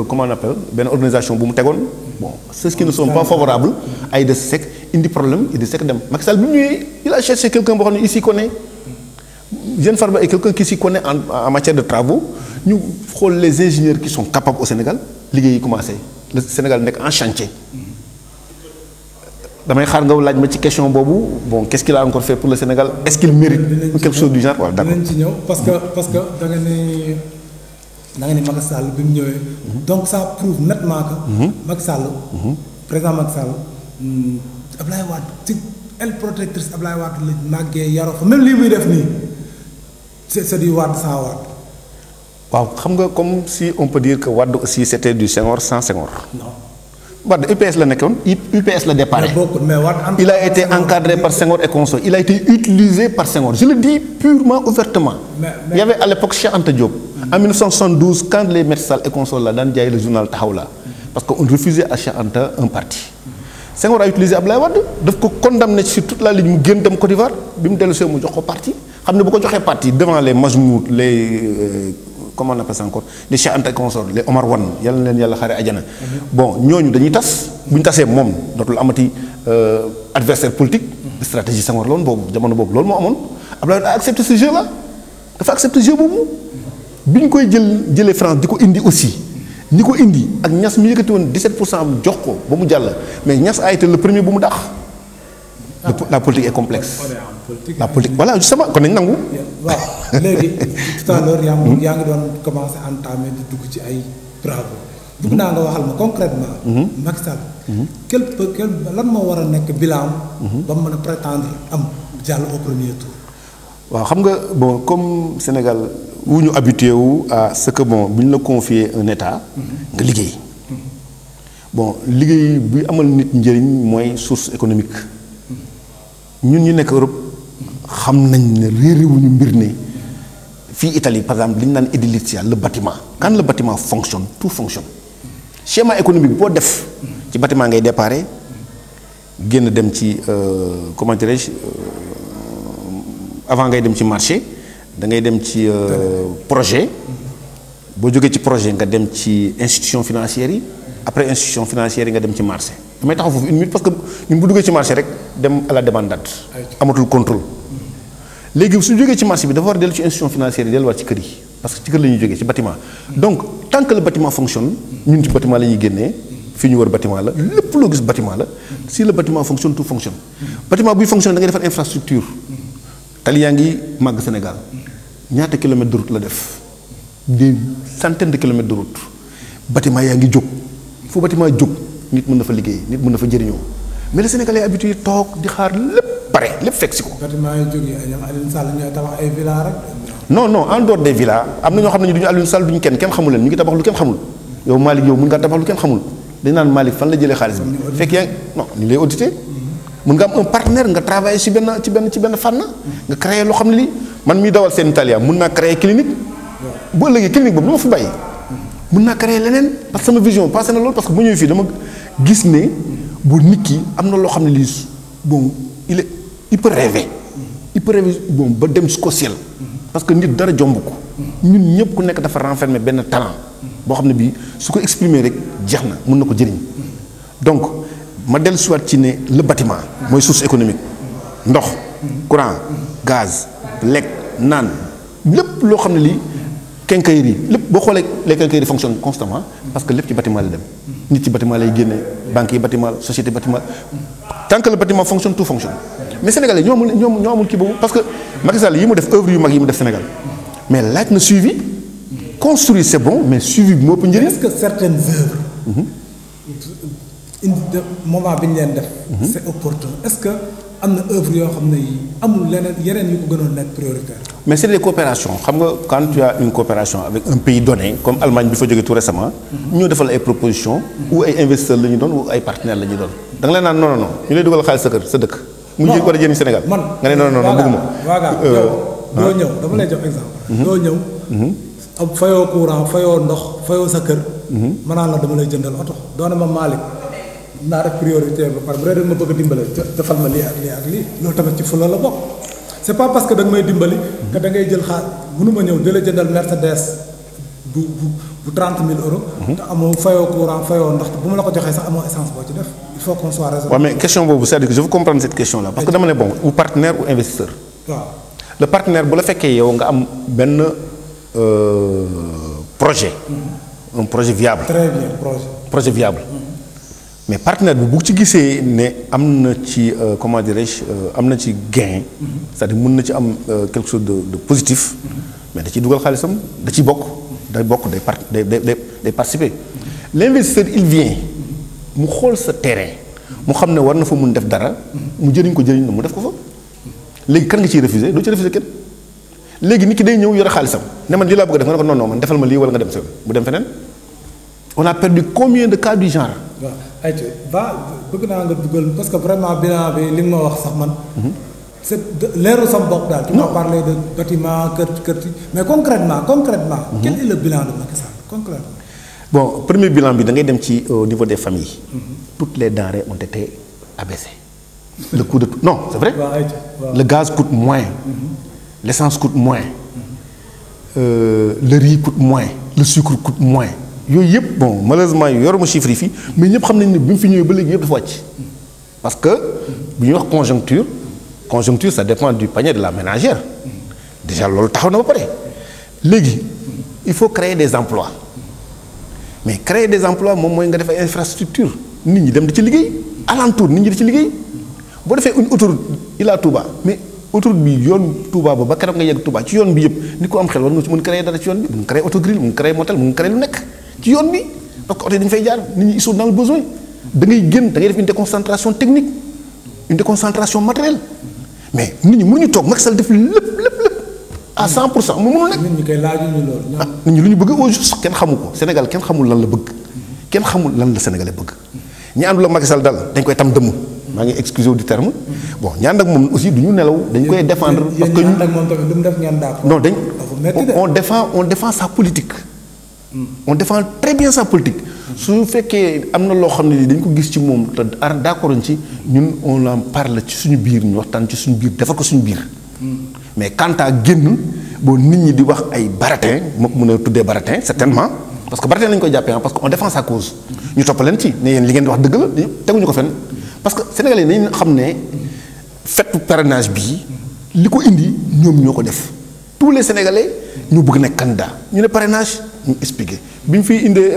comment on appelle benn organisation bu mu tegoon bon ceux qui ne sont pas favorables à Idrissa Seck indi problème Idrissa Seck dem Macky Sall bi mu ñëwee il a cherché quelqu'un boo xam ne il s'y connaît Diène Farba est quelqu'un qui s'y connaît en matière de travaux ñu xool les ingénieurs qui sont capables au Sénégal liggéey yi commencé le Sénégal nekk en chantier damay xaar nga laaj ma ci question boobu bon qu'est-ce qu'il a encore fait pour le Sénégal est-ce qu'il mérite quelque chose du genre waaw d'accord dinañ ci ñëw parce que da nga ne Macky Sall bi mu ñëwee. donc ça prouve nettement que. Macky Sall. président Macky Sall Ablaye Wade ci aile protectrice Ablaye Wade la màggee yaroo fa même lii muy def nii c'est du Wade sans Wade. waaw xam nga comme si on peut dire que Wade aussi c'était du Senghor sans Senghor. non Wade UPS la nekkoon UPS la déparé. mais Wade il a été encadré par Senghor et consort il a été utilisé par Senghor je le dis purement ouvertement. Il y avait à l'époque Cheikh Anta Diop. En 1972 quand les Maître Sall et consorts la daan jaay le journal Taxaw la parce que on refusait à Cheikh Anta un parti. Senghor a utilisé Ablaye Wade daf ko condamné sur toute la ligne mu génn dem Côte d'Ivoire bi mu dellu see mu jox ko parti xam ne bu ko joxee parti devant les Majmout les comment on appelle ça encore les Cheikh Anta et consorts les Omar Wan yàlla na leen yàlla xare ajana. bon ñooñu dañuy tas bu ñu tasee moom dootul amati adversaire politique. stratégie Senghor la woon boobu jamono boobu loolu moo amoon Ablaye Wade a accepté ce jeu là dafa accepté jeu boobu. bi ñu koy jëlee France di ko indi aussi ni ko indi ak Niass mi yëkkati woon 17% jox ko ba mu jàll mais Niass a été le premier bu mu dàq. la politique est complexe. la politique voilà justement kon nañ nangu. waaw léegi tout à l'heure yaa ngi doon commencer entamer di dugg ci ay bravo. bëgg naa nga waxal ma concrètement. Macky Sall. lan moo war a nekk bilan. ba mu mën a prétendre am jàll au premier tour. waaw xam nga bon comme Sénégal. wu ñu habitué wu à ce que bon bu ñu la confier un état nga liggéey bon liggéey bi amal nit njëriñ mooy source économique ñun ñu nekk Europe xam nañ ne réeréwuñu mbir ne fii Italie par exemple li ñu naan édilizia le bâtiment quand le bâtiment fonctionne tout fonctionne schéma économique boo def ci bâtiment ngay déparé génn dem ci comment dirais-je avant ngay dem ci marché da ngay dem ci projet boo jógee ci projet nga dem ci institution financière yi après institution financière yi nga dem ci marché damay taxaw foofu une minute parce que ñun bu duggee ci marché rek dem à la demandade amatul contrôle léegi su jógee ci marché bi dafa war a dellu ci institution financière yi delluwaat ci kër yi parce que ci kër la ñuy jógee ci bâtiment donc tant que le bâtiment fonctionne ñun ci bâtiment la ñuy génnee fii ñu war bâtiment la lépp loo gis bâtiment la si le bâtiment fonctionne tout fonctionne bâtiment buy fonctionne da ngay defar infrastructure tali yaa ngi màgg Sénégal ñaata kilomètres de route la def des centaines de kilomètres de route bâtiment yaa ngi jóg fu bâtiment jóg nit mën na fa liggéey nit mën na fa jëriñoo mais le Sénégalais est habitué toog di xaar lépp pare lépp fekk si ko. bâtiment yi jóg yi ñoom Alioune Sall ñooy tabax ay villas rek. non non en dehors des villas am na ñoo xam ne duñu Alioune Sall duñu kenn xamul leen ñu ngi tabax lu kenn xamul yow Malick yow mën ngaa tabax lu kenn xamul dañ naan Malick fan la jëlee xaalis bi fekk yaa non ñu lay audité mën nga am un partenaire nga travailler ci benn fànn nga créer loo xam ne lii man miy dawal seen Italia mën naa créer clinique boo ëllëgee clinique boobu lu ma fi bàyyi mën naa créer leneen parce que sama vision passé na loolu parce que bu ñëwee fii dama gis ne bu nit ki am na loo xam ne lii bon il peut rêver bon ba dem jusqu'au ciel parce que nit dara jomb ko ñun ñëpp ku nekk dafa renfermer benn talent boo xam ne bii su ko exprimer rek jeex na mën na ko jëriñ donc ma dellu si waat ci ne le bâtiment mooy source économique ndox courant gaz lekk naan lépp loo xam ne lii quincaillerie lépp boo xoolee les quincailleries fonctionnent constamment parce que lépp ci bâtiment la dem nit ci bâtiment lay génne banques yi bâtiment la société bâtiment tant que le bâtiment fonctionne tout fonctionne mais Sénégalais ñoo amul kii boobu parce que Macky Sall yi mu def œuvre yu mag yi mu def Sénégal mais laaj na suivi construire c'est bon mais suivi bi moo ëpp njëriñ. est-ce que certaines œuvres moment bi ñu leen def c'est opportun est-ce que am na œuvre yoo xam ne yi amul leneen yeneen yu ko gënoon nekk prioritaire. mais c'est des coopérations xam nga quand tu as une coopération avec un pays donné comme Allemagne bi fa jógee tout récemment ñoo defal ay propositions ou ay investisseurs la ñu doon ou ay partenaires la ñu doon da nga leen naan non ñu lay dugal xaalis sa kër sa dëkk mu jël war a jëriñ Sénégal nga ne non bëgguma doo ñëw dama lay jox exemple doo ñëw ab fayoo courant fayoo ndox fayoo sa kër ma naan la dama lay jëndal oto doone ma Malick naa def priorité ba pare bu dee ma bëgg a dimbale defal ma lii ak lii ak lii loolu tamit ci fula la bokk c'est pas parce que da nga may dimbali que da ngay jël mënuma ñëw di la jëndal Mercedes bu 30 000 euros te amoo fayoo courant fayoo ndox bu ma la ko joxee sax amoo essence boo ci def il faut qu'on soit raisonnable. waaw mais question boobu c'est-à-dire que je veux comprendre cette question là parce que dama ne bon ou partenaire ou investisseur. waaw le partenaire bu la fekkee yow nga am benn projet. un projet viable. très bien projet viable. mais partenaire bi bu ci gisee ne am na ci comment dirais-je am na ci gain. c'est-à-dire mën na ci am quelque chose de positif. mais da ciy dugal xaalisam da ciy bokk day participer. l'investisseur il vient mu xool sa terrain mu xam ne war na fa mun def dara mu jëriñ na mu def ko fa léegi kan nga ciy refuser doo ci refuser kenn léegi nit ki day ñëw yore xaalisam ne man lii laa bëgg a def nga ne ko non man defal ma lii wala nga dem sa mu dem feneen on a perdu combien de cas du genre. waaw ayca bëgg naa nga dugal parce que vraiment bilan bi li nga ma wax sax man. c'est leeru sama bopp daal. tu m'as parlé de bâtiment kër mais concrètement. quel est le bilan de Macky Sall concrètement. bon premier bilan bi da ngay dem ci au niveau des familles. toutes les denrées ont été abaissées. le coût de tout non c'est vrai. le gaz coûte moins. l'essence coûte moins. le riz coûte moins. le sucre coûte moins. yooyu yëpp bon malheureusement yoruma chiffre yi fii mais ñëpp xam nañ ne bi mu fi ñëwee ba léegi yëpp dafa wàcc. parce que bu ñuy wax conjoncture ça dépend du panier de la ménagère. déjà loolu taxaw na ba pare. léegi il faut créer des emplois mais créer des emplois moom mooy nga def ay infrastructure nit ñi dem di ci liggéey alentour nit ñi di ci liggéey boo defee une autoroute Ila Touba mais autoroute bi yoon Touba ba keroog nga yegg Touba ci yoon bi yëpp ni ko am xel war nga ci mën créer dara ci yoon bi mën créer autogrill mën créer motel mën créer lu nekk ci yoon bi parce que oto yi dañu fay jaar nit ñi ils sont dans le besoin da ngay génn da ngay def une déconcentration technique une déconcentration matérielle mais nit ñi mënuñu toog Macky Sall def lépp à 100% mu mënul nekk. nit ñi koy laajuñu loolu. nit ñi lu ñu bëgg au juste kenn xamu ko Sénégal kenn xamul lan la bëgg kenn xamul lan la Sénégalais bëgg ñi àndul ak Macky Sall daal dañ koy tam dëmm maa ngi excusé du terme bon ñi ànd ak moom aussi du ñu nelaw dañ koy défendre. parce que ànd ak moom tamit lu mu def ngeen d'accord. non on défend sa politique. on défend très bien sa politique. su fekkee am na loo xam ne dañ ko gis ci moom te d'accord ci ñun on en parle ci suñu biir ñu waxtaan ci suñu biir defar ko suñu biir. mais quant à génn bon nit ñi di wax ay baratin moo ko mën a tuddee baratin certainement parce que baratin lañu koy jàppee parce que on défend sa cause. ñu topp leen ci ne yéen li ngeen di wax dëgg la teguñu ko fenn parce que sénégalais yi nañu xam ne fête parrainage bii li ko indi ñoom ñoo ko def tous les sénégalais ñu bëgg nekk candidat ñu ne parrainage ñu expliqué bi ñu fiy indee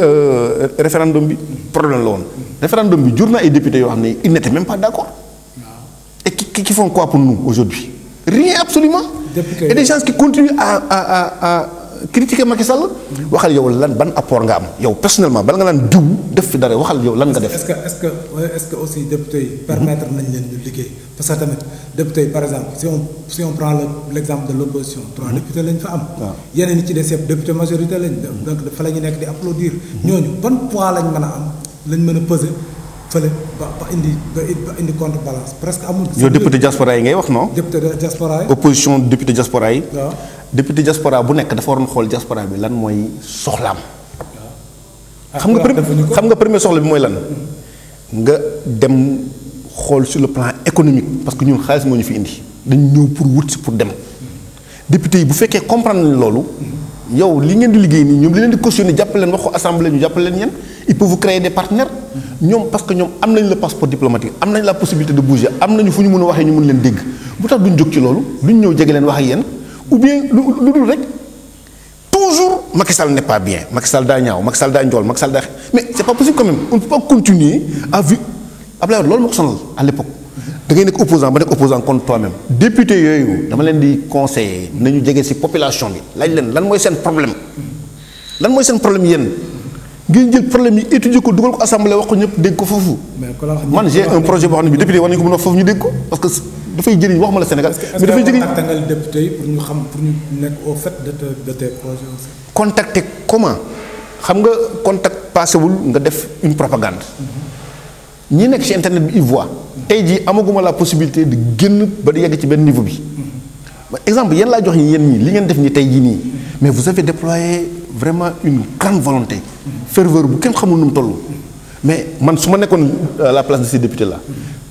référendum bi problème la woon référendum bi jur na ay députés yoo xam ne ils n'étaient même pas d'accord et qui font quoi pour nous aujourd'hui rien absolument. Et des gens qui continuent à critiquer Macky Sall. waxal yow lan ban apport nga am yow personnellement bala nga naan diw def fi dara waxal yow lan nga def. est-ce que aussi député yi permettre nañ leen ñu liggéey parce que tamit député yi par exemple si on prend l'exemple de l'opposition 3 députés lañ fa am. yeneen ñi ci des yëpp député majorité lañ. donc fa la ñu nekk di applaudir. ñooñu ban poids lañ mën a am lañ mën a peser. fële ba indi contrebalance presque amul. yow député diaspora yi ngay wax non. député diaspora yi. opposition député diaspora yi. waaw député diaspora bu nekk dafa waroon xool diaspora bi lan mooy soxlaam. waaw xam nga premier soxla bi mooy lan. nga dem xool sur le plan économique parce que ñun xaalis moo ñu fi indi dañ ñëw pour wut si pour dem. député yi bu fekkee comprendre nañ loolu yow li ngeen di liggéey nii ñoom li leen di cautionné jàppale leen wax ko assemblée ñu jàppale leen yéen ils peuvent vous créer des partenaires ñoom parce que ñoom am nañ le passeport diplomatique am nañ la possibilité de bouger am nañu fu ñu mën a waxee ñu mën leen dégg bu tax duñ jóg ci loolu duñ ñëw jege leen wax ak yéen ou bien lu dul rek toujours Macky Sall n'est pas bien Macky Sall daa ñaaw Macky Sall daa njool Macky Sall daa mais c'est pas possible quand même on ne peut pas continuer à vivre Abdoulaye Wade loolu moo ko sonal à l'époque da ngay nekk opposant ba nekk opposant contre toi-même député yooyu dama leen di conseiller nañu jege ci population bi laaj leen lan mooy seen problème yéen ngeen jël problème yi étudier ko dugal ko assemblée wax ko ñëpp dégg ko foofu. man j'ai un projet boo xam ne bi député war nañu ko mën a foofu ñu dégg ko parce que dafay jëriñ waxuma la Sénégal. mais dafay jëriñ contacté nga député yi pour ñu xam pour ñu nekk au fait de tes projets aussi. contacter comment xam nga contact passewul nga def une propagande. ñi nekk ci internet bi ils voient. tey jii amaguma la possibilité de génn ba di yegg ci benn niveau bi. exemple yéen laa jox ñi yéen ñii li ngeen def nii tey jii nii mais vous avez déployé vraiment une grande volonté. ferveur bu kenn xamul nu mu toll. mais man su ma nekkoon à la place de ces députés là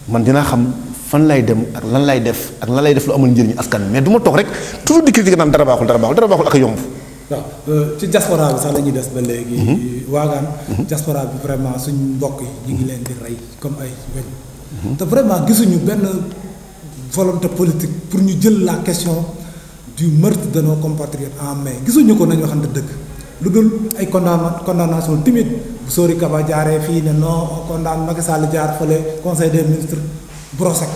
man dinaa xam fan lay dem ak lan lay def lu amal njëriñ askan mais du ma toog rek toujours di critiquer naan dara baaxul ak a yomb. waaw ci diaspora bi sax la ñuy des ba léegi. waagaan diaspora bi vraiment suñ mbokk yi ñu ngi leen di rey comme ay weñ. te vraiment gisuñu benn volonté politique pour ñu jël la question du meurtre de nos compatriotes en main gisuñu ko nañu waxante dëgg lu dul ay condamnation timide bu Sori Kaba jaaree fii ne non condamné Macky Sall jaar fële conseil des ministres brosek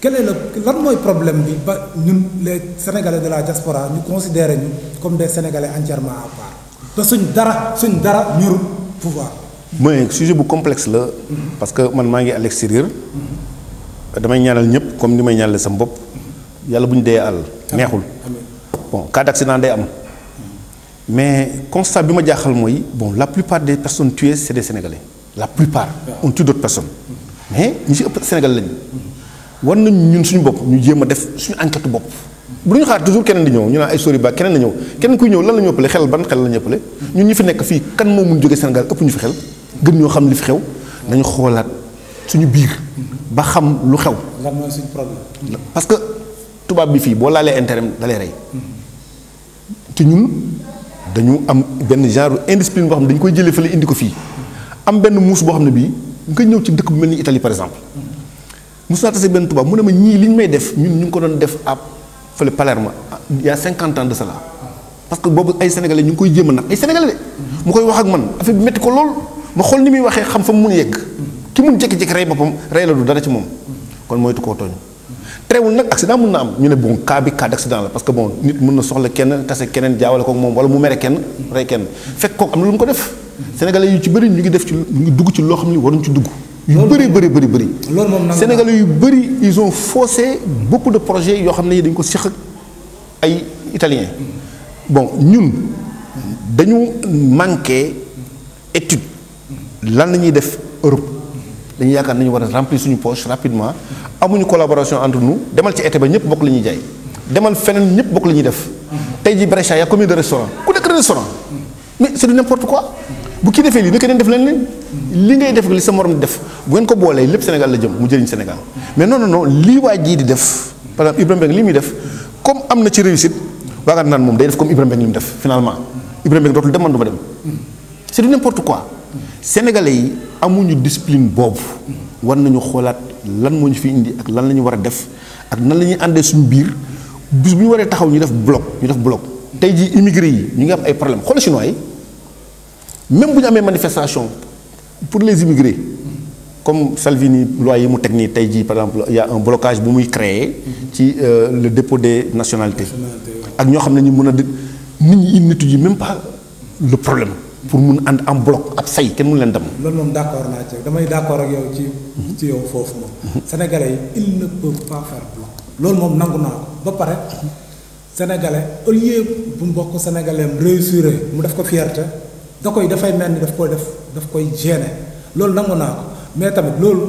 quel est lan mooy problème bi ba ñun les sénégalais de la diaspora ñu considérer ñu comme des sénégalais entièrement à part te suñ dara ñurul pouvoir. mooy sujet bu complexe la. parce que man maa ngi à l'extérieur. damay ñaanal ñëpp comme ni may ñaanale sama bopp yàlla bu ñu dee àll. neexul bon cas d'accident day am. mais constat bi ma jaaxal mooy bon la plupart des personnes tuées c'est des sénégalais la plupart. on tue d'autres personnes. mais ñi ci ëpp sénégalais lañu. war nañ ñun suñu bopp ñu jéem a def suñu enquête bopp bu ñu xaar toujours keneen di ñëw ñu naan ay Sori Ba keneen na ñëw keneen kuy ñëw lan la ñu ëppale xel ban xel la ñu ëppale ñun ñi fi nekk fii kan moo mun jógee Sénégal ëpp ñu fi xel gën ñoo xam li fi xew nañu xoolaat suñu biir ba xam lu xew. lan mooy suñu problème. parce que tubaab bi fii boo laalee intérêt da lay rey te ñun dañu am benn genre indiscipline boo xam ne dañu koy jëlee fële indi ko fii am benn muus boo xam ne bii nga ñëw ci dëkk bu mel ni Italie par exemple. mos naa tase benn tubaab mu ne ma ñii li ñu may def ñun ñu ngi ko doon def à fële Palerme il y a 50 ans de cela parce que boobu ay sénégalais ñu ngi koy jéem a nag ay sénégalais de mu koy wax ak man affaire bi métti ko lool ma xool ni muy waxee xam fa mu mun yegg ki mun jékki-jékki rey boppam rey la du dara ci moom kon moytu koo tooñ teewul nag accident mun na am ñu ne bon cas bi cas d'accident la parce que bon nit mun na soxla kenn tase keneen jaawale kook moom wala mu mere kenn rey kenn fekk kook am na lu mu ko def sénégalais yu ci bëri ñu ngi def ci ñu ngi dugg ci loo xam ni waruñ ci dugg yu bëri sénégalais yu bëri ils ont faussé beaucoup de projets yoo xam ne yi dañu ko seq ak ay italiens bon ñun dañu manqué étude lan la ñuy def Europe dañu yaakaar nañu war a remplir suñu poche rapidement amuñu collaboration entre nous demal ci été ba ñëpp bokk la ñuy jaay demal feneen ñëpp bokk la ñuy def tey jii Brescia y a combien de restaurants ku nekk restaurant mais c'est du n'importe quoi bu kii defee lii naka den def leen li ngay def li sa morom di def bu ngeen ko boolee lépp Sénégal la jëm mu jëriñ Sénégal mais non lii waa jii di def par exemple Ibrahima Mbengue li muy def comme am na ci réussite waagaat naan moom day def comme Ibrahima Mbengue li mu def finalement Ibrahima Mbengue dootul dem man du ma dem c'est du n'importe quoi sénégalais yi amuñu discipline boobu war nañu xoolaat lan moo ñu fi indi ak lan la ñu war a def ak nan la ñuy àndee suñu biir bis bu ñu waree taxaw ñu def bloc tey jii immigré yi ñu ngi am ay problème xoolal chinois yi même bu ñu amee manifestation pour les immigrés comme Salvini loi yi mu teg nii tey jii par exemple il y a un blocage bu muy créer ci le dépôt des nationalités ak ñoo xam ne ñu mën a nit ñi n'étudient même pas le problème pour mun ànd en bloc ab say kenn mun leen dem. loolu moom d'accord naa ci damay d'accord ak yow ci yow foofu moom. Sénégalais yi ils ne peuvent pas faire bloc. loolu moom nangu naa ko ba pare sénégalais au lieu bu mbokk sénégalais am réussir mu def ko fierté dafay mel ni daf koy gêner loolu nangu naa ko mais tamit loolu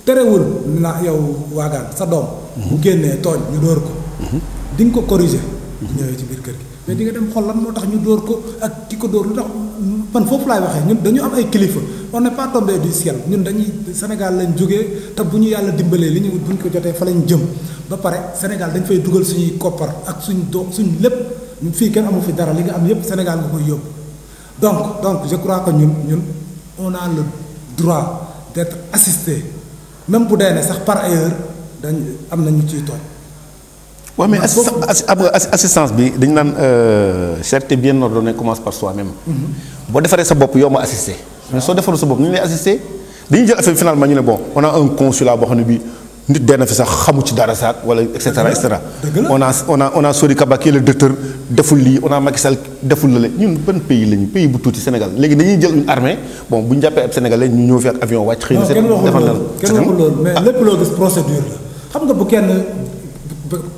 terewul na yow waagaan sa doom. bu génnee tooñ ñu dóor ko. di nga ko corriger. ñëwee ci biir kër gi mais di nga dem xool lan moo tax ñu dóor ko ak ki ko dóor lu tax man foofu laay waxee ñun dañu am ay kilifa on n'est pas tombé du ciel ñun dañuy Sénégal lañ jógee te bu ñu yàlla dimbalee li ñu bu ñu ko jotee fa lañ jëm ba pare Sénégal dañ fay dugal suñuy koppar ak suñ lépp fii kenn amu fi dara li nga am yépp Sénégal nga koy yóbbu donc je crois que ñun on a le droit d'être assisté même bu dee ne sax par ailleurs dañ am na ñu ciy tooñ. waaw mais assistance bi dañu naan charité bien ordonnée commence par soi-même. boo defaree sa bopp yow ma assisté. mais soo defarul sa bopp ñu lay assisté dañuy jël affaire finalement ñu ne bon on a un consulat boo xam ne bii nit dee na fi sax xamu ci dara saak wala et cetera et cetera. on a Sori Kaba qui est le docteur deful lii on a Macky Sall deful la ñun ban pays lañu pays bu tuuti Sénégal léegi dañuy jël une armée bon bu ñu jàppee ab sénégalais ñu ñëw fi ak avion wàcc. xëy na kenn waxul loolu mais lépp loo gis procédure la xam nga bu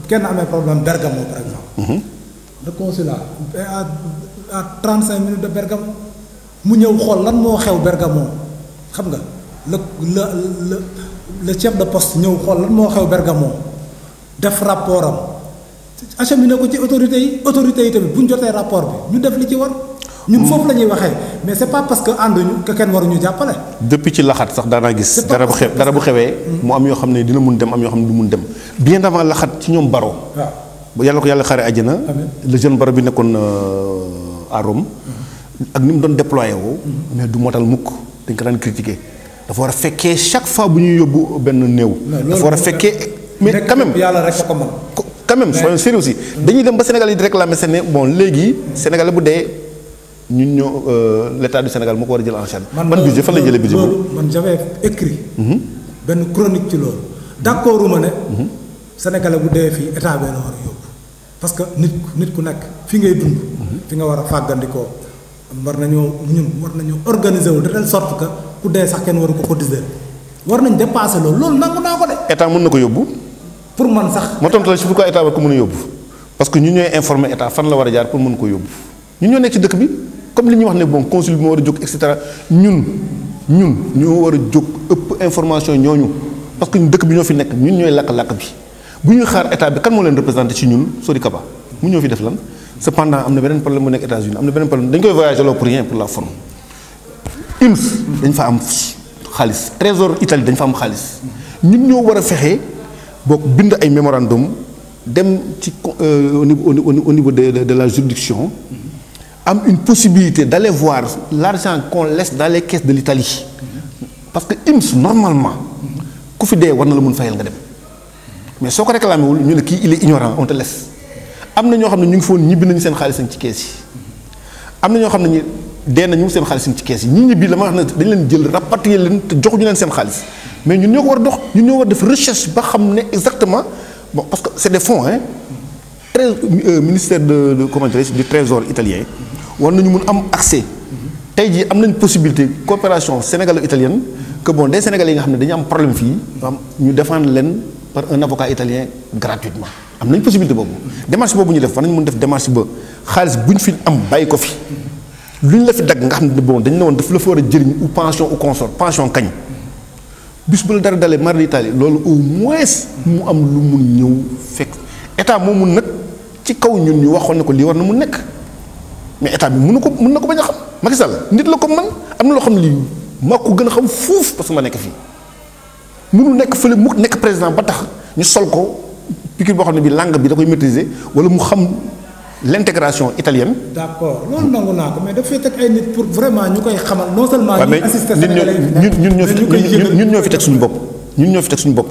kenn amee problème Bergamo par exemple. le consulat à 35 minutes de Bergamo mu ñëw xool lan moo xew Bergamo xam nga le chef de poste ñëw xool lan moo xew Bergamo def rapport am acheminé ko ci autorités yi tamit bu ñu jotee rapport bi ñu def li ci war. ñun foofu la ñuy waxee mais c'est pas parce que ànduñu que kenn waruñu jàppale. depuis ci laxat sax daanaa gis. dara bu xewee. mu am yoo xam ne dina mun dem am yoo xam ne du mun dem. bien avant laxat ci ñoom Baro. waaw ba yàlla ko yàlla xaaree àjjana. le jeune Baro bi nekkoon à Rome. ak ni mu doon déployé woo. mais du motal mukk dañ ko daan critiquer. dafa war a fekkee chaque fois bu ñuy yóbbu benn néew. dafa war a fekkee mais quand même yàlla rek ko mën. quand même soyons sérieux aussi. dañuy dem ba Sénégal yi di réclamer seen ne bon léegi Sénégalais bu dee. ñun ñoo l'état du Sénégal moo ko war a jël en charge. ban budget fan la jëlee budget boobu man j'avais écrit. benn chronique ci loolu. d'accord ma ne. Sénégalais bu dee fii état bee la war a yóbbu. parce que nit ku nekk fi ngay dund. fi nga war a fàggandikoo war nañoo organiser wu de telle sorte que ku dee sax kenn waru ko cotiser war nañ dépasser loolu nangu naa ko de. état mën na ko yóbbu. pour man sax. moo tontu la si pourquoi état war ko mën a yóbbu parce que ñun ñooy informer état fan la war a jaar pour mën ko yóbbu ñun ñoo nekk ci dëkk bi. comme li ñuy wax ne bon consul bi moo war a jóg et cetera ñun ñoo war a jóg ëpp information ñooñu parce que dëkk bi ñoo fi nekk ñun ñooy lakk-lakk bi bu ñuy xaar état bi kan moo leen représenté ci ñun Sori Kaba mu ñoo fi def lan cependant am na beneen problème bu nekk États-Unis am na beneen problème dañ koy voyager loo pour rien pour la forme IMS dañ fa am xaalis trésor Italie dañ fa am xaalis ñun ñoo war a fexe boog bind ay mémorandum dem ci au niveau de la juridiction am une possibilité d'aller voir l'argent qu'on laisse dans les caisses de l'Italie parce que IMS normalement ku fi dee war na la mun fayal nga dem mais soo ko réclamé wul ñu ne kii il est ignorant on te laisse am na ñoo xam ne ñu ngi foon ñibbi nañu seen xaalis ci kees yi am na ñoo xam ne ñu dee nañu seen xaalis ci kees yi ñi ñibbi la ma wax ne dañ leen jël rapatrier leen te joxuñu leen seen xaalis mais ñun ñoo ko war a dox ñun ñoo war def recherche ba xam ne exactement bon parce que c'est des fonds ministère de comment dirais-je du trésor italien war nañu mun am accès tey jii am nañ possibilité coopération sénégalo-italienne que bon des sénégalais yi nga xam ne dañu am problème fii ñu défendre leen par un avocat italien gratuitement am nañ possibilité boobu démarche boobu ñu def war nañu mun def démarche ba xaalis bu ñu fi am bàyyi ko fi lu ñu la fi dagg nga xam ne bon dañu ne woon daf la fa war a jëriñ ou pension ou consort pension kañ bis bu la dara dalee mar d'Italie loolu au moins mu am lu mun ñëw fekk état moo mun nag ci kaw ñun ñu waxoon ne ko lii war na mu nekk mais état bi mën na ko bañ a xam Macky Sall nit la ko man am na loo xam ne lii maa ko gën a xam fuuf parce que ma nekk fii mënul nekk fële mu nekk président ba tax ñu sol ko piqûre boo xam ne bi langue bi da koy maîtriser wala mu xam l'intégration italienne. d'accord loolu nangu naa ko mais dafay teg ay nit pour vraiment ñu koy xamal non seulement. ñu assister Sénégalais ñun ñoo fi teg suñu bopp ñun ñoo fi teg suñu bopp.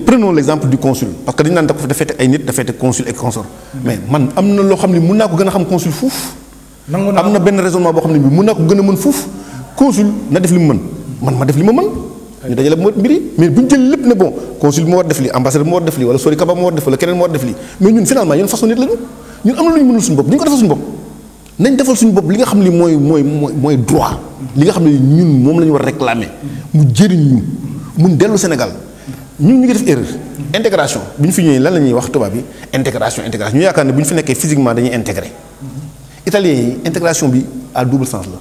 Prenons l'exemple du consul parce que dañu naan dafay teg ay nit dafay teg consul et consort mais man am na loo xam ne mën naa ko gën a xam consul fuuf. am na benn raisonnement boo xam ne bi mën naa ko gën a mën fuuf consul na def li mu mën man ma def li ma mën. ñu dajale bu ma mbir yi mais bu ñu jël lépp ne bon consul bi moo war def lii ambassadeur bi moo war def lii wala Sori Kaba moo war def wala keneen moo war def lii mais ñun finalement ñun façon nit lañu ñun am na lu ñu mënul suñu bopp dañu ko defal suñu bopp nañ defal suñu bopp li nga xam ne mooy droit li nga xam ne ñun moom la ñu war a réclamer mu jëriñ ñu mun dellu Sénégal ñun ñu ngi def erreur intégration bu ñu fi ñëwee lan la ñuy wax tubaab bi intégration ñu yaakaar ne bu ñu fi nekkee physiquement dañuy intégrer italiens yi intégration bi à double sens la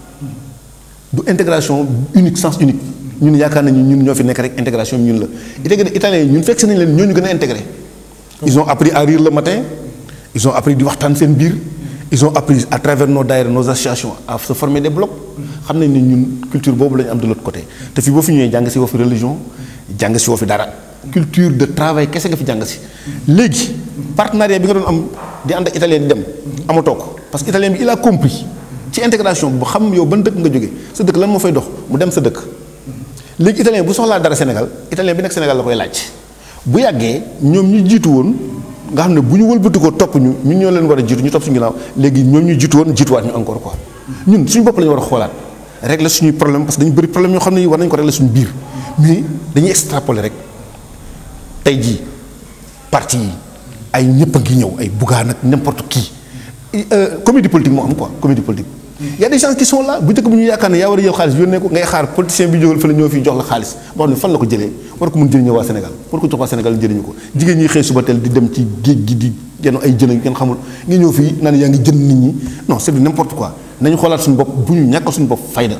du intégration unique sens unique ñun yaakaar nañu ñun ñoo fi nekk rek intégration bi ñun la italiens yi ñun fekk si nañ leen ñoo ñu gën a intégré ils ont appris à rire le matin ils ont appris di waxtaan seen biir ils ont appris à travers nos daayira nos associations à se former des blocs xam nañ ne ñun culture boobu la ñu am de l'autre côté te fii boo fi ñëwee jàng si woo fi religion jàng si woo fi dara culture de travail kese nga fi jàng si léegi partenariat bi nga doon am di ànd ak italien di dem amatoo ko parce que italien bi il a compris ci intégration bu xam yow ban dëkk nga jógee sa dëkk lan moo fay dox mu dem sa dëkk léegi italien bu soxlaa dara Sénégal italien bi nekk Sénégal la koy laaj bu yàggee ñoom ñu jiitu woon nga xam ne bu ñu wëlbati ko topp ñu ñun ñoo leen war a jiitu ñu topp suñu ginnaaw léegi ñoom ñu jiitu woon jiituwaat ñu encore quoi ñun suñu bopp la ñu war a xoolaat régler suñuy problème parce que dañu bëri problème yoo xam ne war nañu ko régler suñu biir mais dañuy extrapoler rek tey jii parti yi ay ñëpp a ngi ñëw ay Bougane ak n'importe qui comédie politique moo am quoi comédie politique y a des gens qui sont là bu njëkk bu ñu yaakaar ne yaa war a jël xaalis yónnee ko ngay xaar politicien bi jógal fële ñëw fii jox la xaalis boo xam ne fan la ko jëlee war ko mun jëriñoo waa Sénégal war ko jox waa Sénégal jëriñu ko jigéen ñi xëy suba teel di dem ci géej gi di yenu ay jën ak ngeen xamul nga ñëw fii naan yaa ngi jënd nit ñi non c'est du n'importe quoi nañu xoolaat suñu bopp bu ñu ñàkkal suñu bopp fayda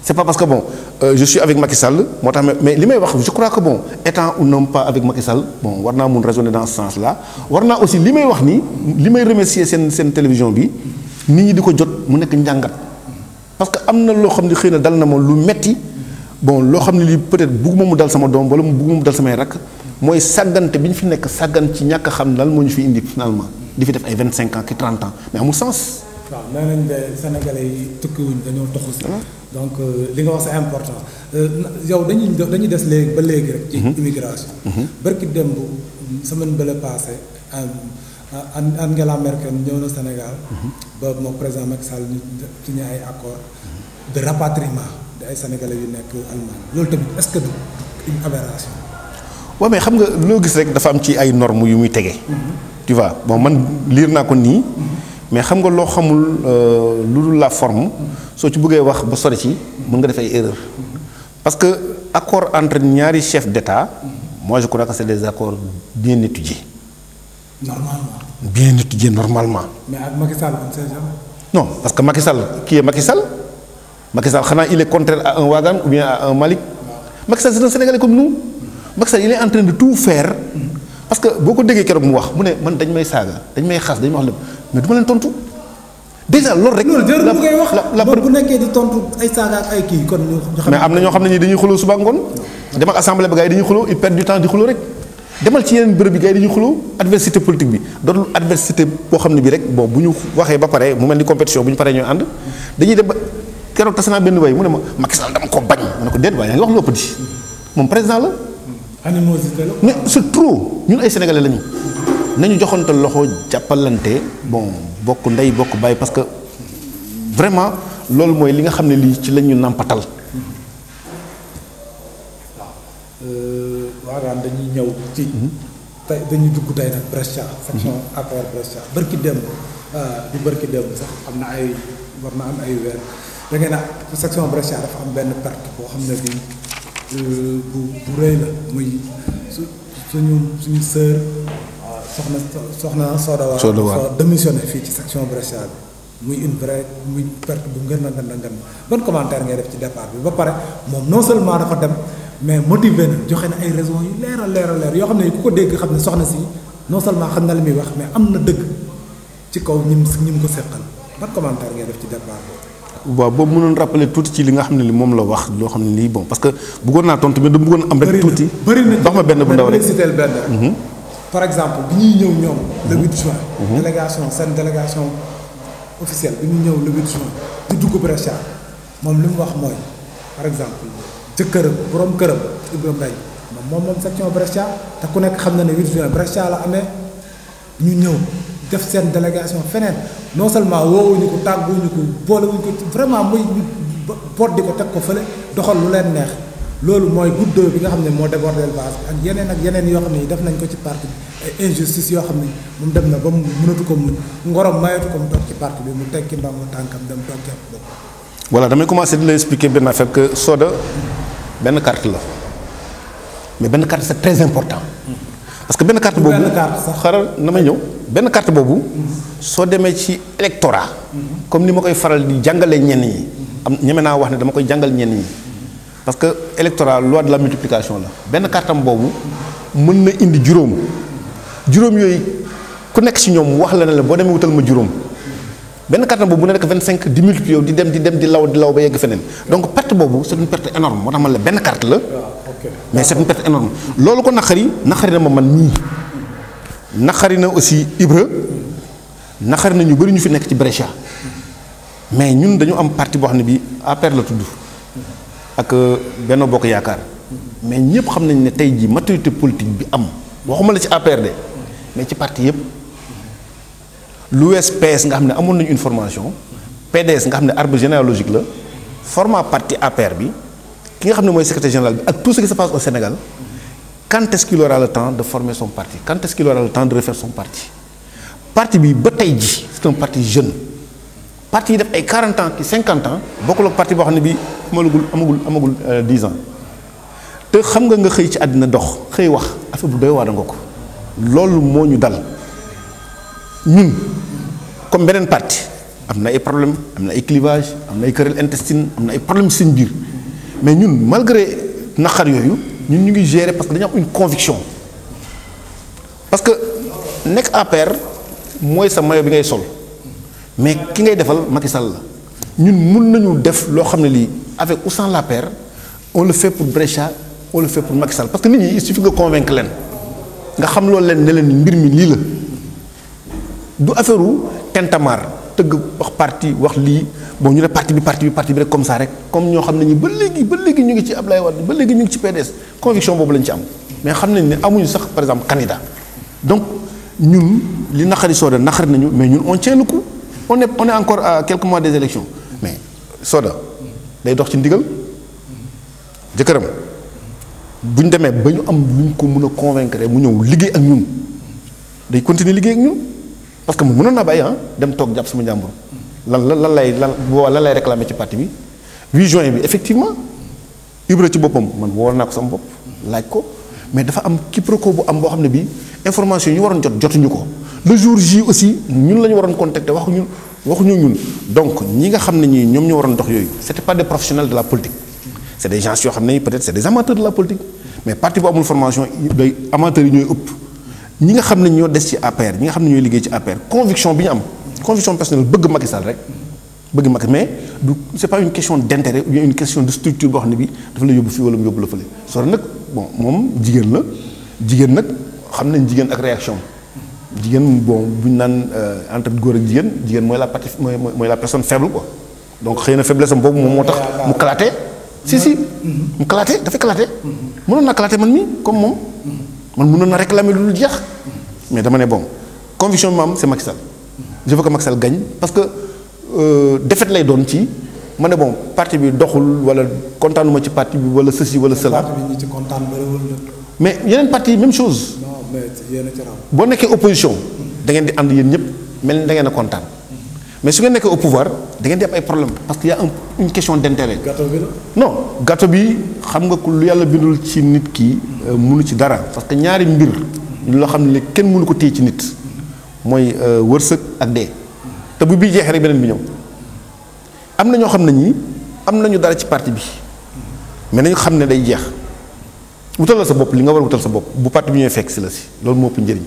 c'est pas parce que bon je suis avec Macky Sall moo tax mais li may wax je crois que bon étant ou non pas avec Macky Sall bon war naa mun raisonner dans ce sens là war naa aussi li may wax nii li may remercier seen télévision bi nit ñi di ko jot mu nekk njàngat parce que am na loo xam ne xëy na dal na ma lu metti bon loo xam ne lii peut-être bugguma mu dal sama doom wala bugguma mu dal samay rakk mooy sàggante bi ñu fi nekk sàggan ci ñàkk a xam lan moo ñu fi indi finalement di fi def ay 25 ans ki 30 ans mais amul sens. waaw nee nañ de Sénégalais yi tukkiwuñ dañoo toxu si. donc li nga wax c'est important yow dañuy des léegi ba léegi rek. ci immigration. barki démb semaine bële passé Angela Merkel ñëw na Sénégal. ba moom président Macky Sall ñu signé ay accord de rapatriement de ay Sénégalais yu nekk Allemagne loolu tamit est-ce que du une aberration. waaw mais xam nga loo gis rek dafa am ci ay normes yu muy tege. tu vois bon man liir naa ko nii. mais xam nga loo xamul lu dul la forme soo ci bëggee wax ba sori ci mën nga def ay erreur parce que accord entre ñaari chefs d'État moi je crois que c'est des accords bien étudiés. Normalement. Bien étudiés normalement. Mais avec Macky Sall, on ne sait jamais. Non, parce que Macky Sall, qui est Macky Sall? Macky Sall, il est contraire à un Ouagane ou bien à un Malik. Macky Sall, c'est un Sénégalais comme nous. Macky Sall, il est en train de tout faire. Parce que beaucoup de gens qui ont dit, man dañ may saga, dañ may xass, dañ wax lepp. Mais duma len tontu. Déjà lool rek la bu nekké di tontu ay saga ak ay ki kon ñu xam. Mais amna ño xamné dañuy xulo suba ngon. Dem ak assemblée ba gaay dañuy xulo, ils perdent du temps di xulo rek. Demal ci yeneen bërëb bi gars yi dañuy xuloo adversité politique bi dootul adversité boo xam ne bi rek bon bu ñu waxee ba pare mu mel ni compétition bu ñu paree ñooy ànd dañuy dem ba keroog tas naa benn way mu ne ma Macky Sall dama ko bañ ma ne ko déet waaye yaa ngi wax lu ëpp di moom président la. animosité la. mais c'est trop ñun ay sénégalais lañu nañu joxante loxo jàppalante bon bokk ndey bokk bàyyi parce que vraiment loolu mooy li nga xam ne lii ci la ñu nàmpatal. waagaan dañuy ñëw ci tey dañuy dugg tey nag Brescia section APR Brescia bërki démb du bërki démb sax am na ay war na am ay weer da ngeen a section Brescia dafa am benn perte boo xam ne bi bu rëy la muy suñu sœur soxna Soda Wa dafa démissionné fii ci section Brescia bi muy une vraie muy perte bu ngën a ban commentaire ngay def ci départ bi ba pare moom non seulement dafa dem mais motivé na joxe na ay raisons yu leer a leer yoo xam ne ku ko dégg xam ne soxna si non seulement xam na li muy wax mais am na dëgg ci kaw ñim ko seqal ban commentaire ngay def ci départ boobu. waaw boobu mënoon rappeler tuuti ci li nga xam ne li moom la wax loo xam ne lii bon parce que bëggoon naa tontu mais da bëggoon am rek tuuti. bëri na wax ma benn bu ndaw rek benn. par exemple bi ñuy ñëw ñoom. le 8 juin. délégation seen délégation officielle bi ñuy ñëw le 8 juin. di dugg Brescia moom li mu wax mooy par exemple. jëkkëram borom këram Ibrahima Mbaye moom section Brescia te ku nekk xam na ne 8 juin Brescia la amee ñu ñëw def seen délégation feneen non seulement woowuñu ko tàgguñu ko boolewuñu ko vraiment muy boot di ko teg ko fële doxal lu leen neex loolu mooy guddoo bi nga xam ne moo débordé base bi ak yeneen yoo xam ne def nañ ko ci parti bi ay injustice yoo xam ne moom dem na ba mu mënatu ko muñ ngorom mayatu ko mu toog ci parti bi mu tekki ndongo tànkam dem toog jàpp bopp. Voilà damay commencer di la expliquer benn affaire que Soda benn carte la mais benn carte c'est très important parce que benn carte boobu xaral na may ñëw benn carte boobu soo demee ci électorat comme ni ma koy faral di jàngalee ñenn ñi am ñeme naa wax ne dama koy jàngal ñenn ñi parce que électorat loi de la multiplication la benn carte am boobu mën na indi juróom yooyu ku nekk ci ñoom wax la ne la boo demee wutal ma juróom benn carte boobu bu ne rek 25 di multiplier di dem di law ba yegg feneen donc perte boobu c'est une perte énorme moo tax man la benn carte la mais c'est une perte énorme loolu ko naqari na ma man nii naqari na aussi Ibra naxar na ñu bëri ñu fi nekk ci Brescia mais ñun dañu am parti boo xam ne bi APR la tudd ak Benno Bokk Yaakaar mais ñëpp xam nañ ne tey jii maturité politique bi am waxuma la ci APR de mais ci parti yëpp lu wees PS nga xam ne amoon nañu une formation PDS nga xam ne arbre généalogique la format parti APR bi ki nga xam ne mooy secrétaire général bi ak tout ce qui se passe au Sénégal quand est-ce qu'il aura le temps de former son parti quand est-ce qu'il aura le temps de refaire son parti bi ba tey ji c'est un parti jeune parti yi def ay 40 ans ki 50 ans bokkul ak parti boo xam ne bi amagul 10 ans te xam nga xëy ci àddina dox xëy wax affaire bu doy waar nga ko loolu moo ñu dal ñun comme beneen parti am na ay problème am na ay clivage am na ay querelle intestine am na ay problème seen biir mais ñun malgré naqar yooyu ñun ñu ngi gérer parce que dañu am une conviction parce que nekk APR mooy sa maillot bi ngay sol mais ki ngay defal Macky Sall la ñun mun nañu def loo xam ne lii avec ou sans l'APR on le fait pour Brescia on le fait pour Macky Sall parce que nit ñi il suffit nga convaincre leen nga xam loolu leen ne leen mbir mi lii la du affaire u tentamar tëgg wax parti wax lii bon ñu ne parti bi rek comme ça rek comme ñoo xam ne ñi ba léegi ñu ngi ci Ablaye Wade ba léegi ñu ngi ci PDS conviction boobu lañ ci am mais xam nañ ne amuñu sax par exemple candidat donc ñun li naqari Soda naqari nañu mais ñun on tient le coup on est encore à quelques mois des élections mais Soda day dox ci ndigal jëkkëram bu ñu demee ba ñu am lu ñu ko mën a convaincre mu ñëw liggéey ak ñun day continuer liggéey ak ñun parce que mu mënoon naa bàyyi dem toog jàpp sama njàmbur lan lay réclamer ci parti bi 8 juin bi effectivement Ibra ci boppam man woo naa ko sama bopp laaj ko mais dafa am quiproquo bu am boo xam ne bii information yi ñu waroon jotuñu ko le jour J aussi ñun la ñu waroon contacter waxuñu ñun donc ñi nga xam ne ñii ñoom ñoo waroon dox yooyu c'était pas des professionnels de la politique c'est des gens yoo xam ne peut-être c'est des amateurs de la politique mais parti bu amul formation day amateurs yi ñooy ëpp ñi nga xam ne ñoo des ci APR ñi nga xam ne ñooy liggéey ci APR conviction bi ñu am conviction personnelle bëgg Macky Sall rek bëgg Macky mais du c'est pas une question d'intérêt ou bien une question de structure boo xam ne bi dafa la yóbbu fii wala mu yóbbu la fële Soda nag bon moom jigéen la jigéen nag xam nañ jigéen ak réaction jigéen bon bu ñu naan entre góor ak jigéen mooy la partie mooy la personne faible quoi donc xëy na faiblesse am boobu moom moo tax mu kalaatee si mu kalaatee dafa kalaatee mënoon naa kalaatee man mi comme moom man mënoon na réclamer lu dul jeex mais dama ne bon conviction bi ma am c'est Macky Sall je veux que Macky Sall gagne parce que défaite lay doon ci ma ne bon parti bi doxul wala kontaanuma ci parti bi wala ceci wala cela. parti bi ñi ci kontaan bëriwul mais yeneen parti même chose. non mais yéen a ci raw. boo nekkee opposition da ngeen di ànd yéen ñëpp mel ni da ngeen a kontaan mais su ngeen nekkee au pouvoir da ngeen di am ay problème parce que y a une question d'intérêt. gâteau bi la. non gâteau bi xam nga ku lu yàlla bindul ci nit ki mënu ci dara parce que ñaari mbir loo xam ne kenn mënu ko téye ci nit mooy wërsëg ak dee te bu bii jeexee rek beneen bi ñëw am na ñoo xam ne ñii am nañu dara ci parti bi mais nañu xam ne day jeex wutal la sa bopp li nga war a wutal sa bopp bu parti bi ñooy fekk si la si loolu moo ëpp njëriñ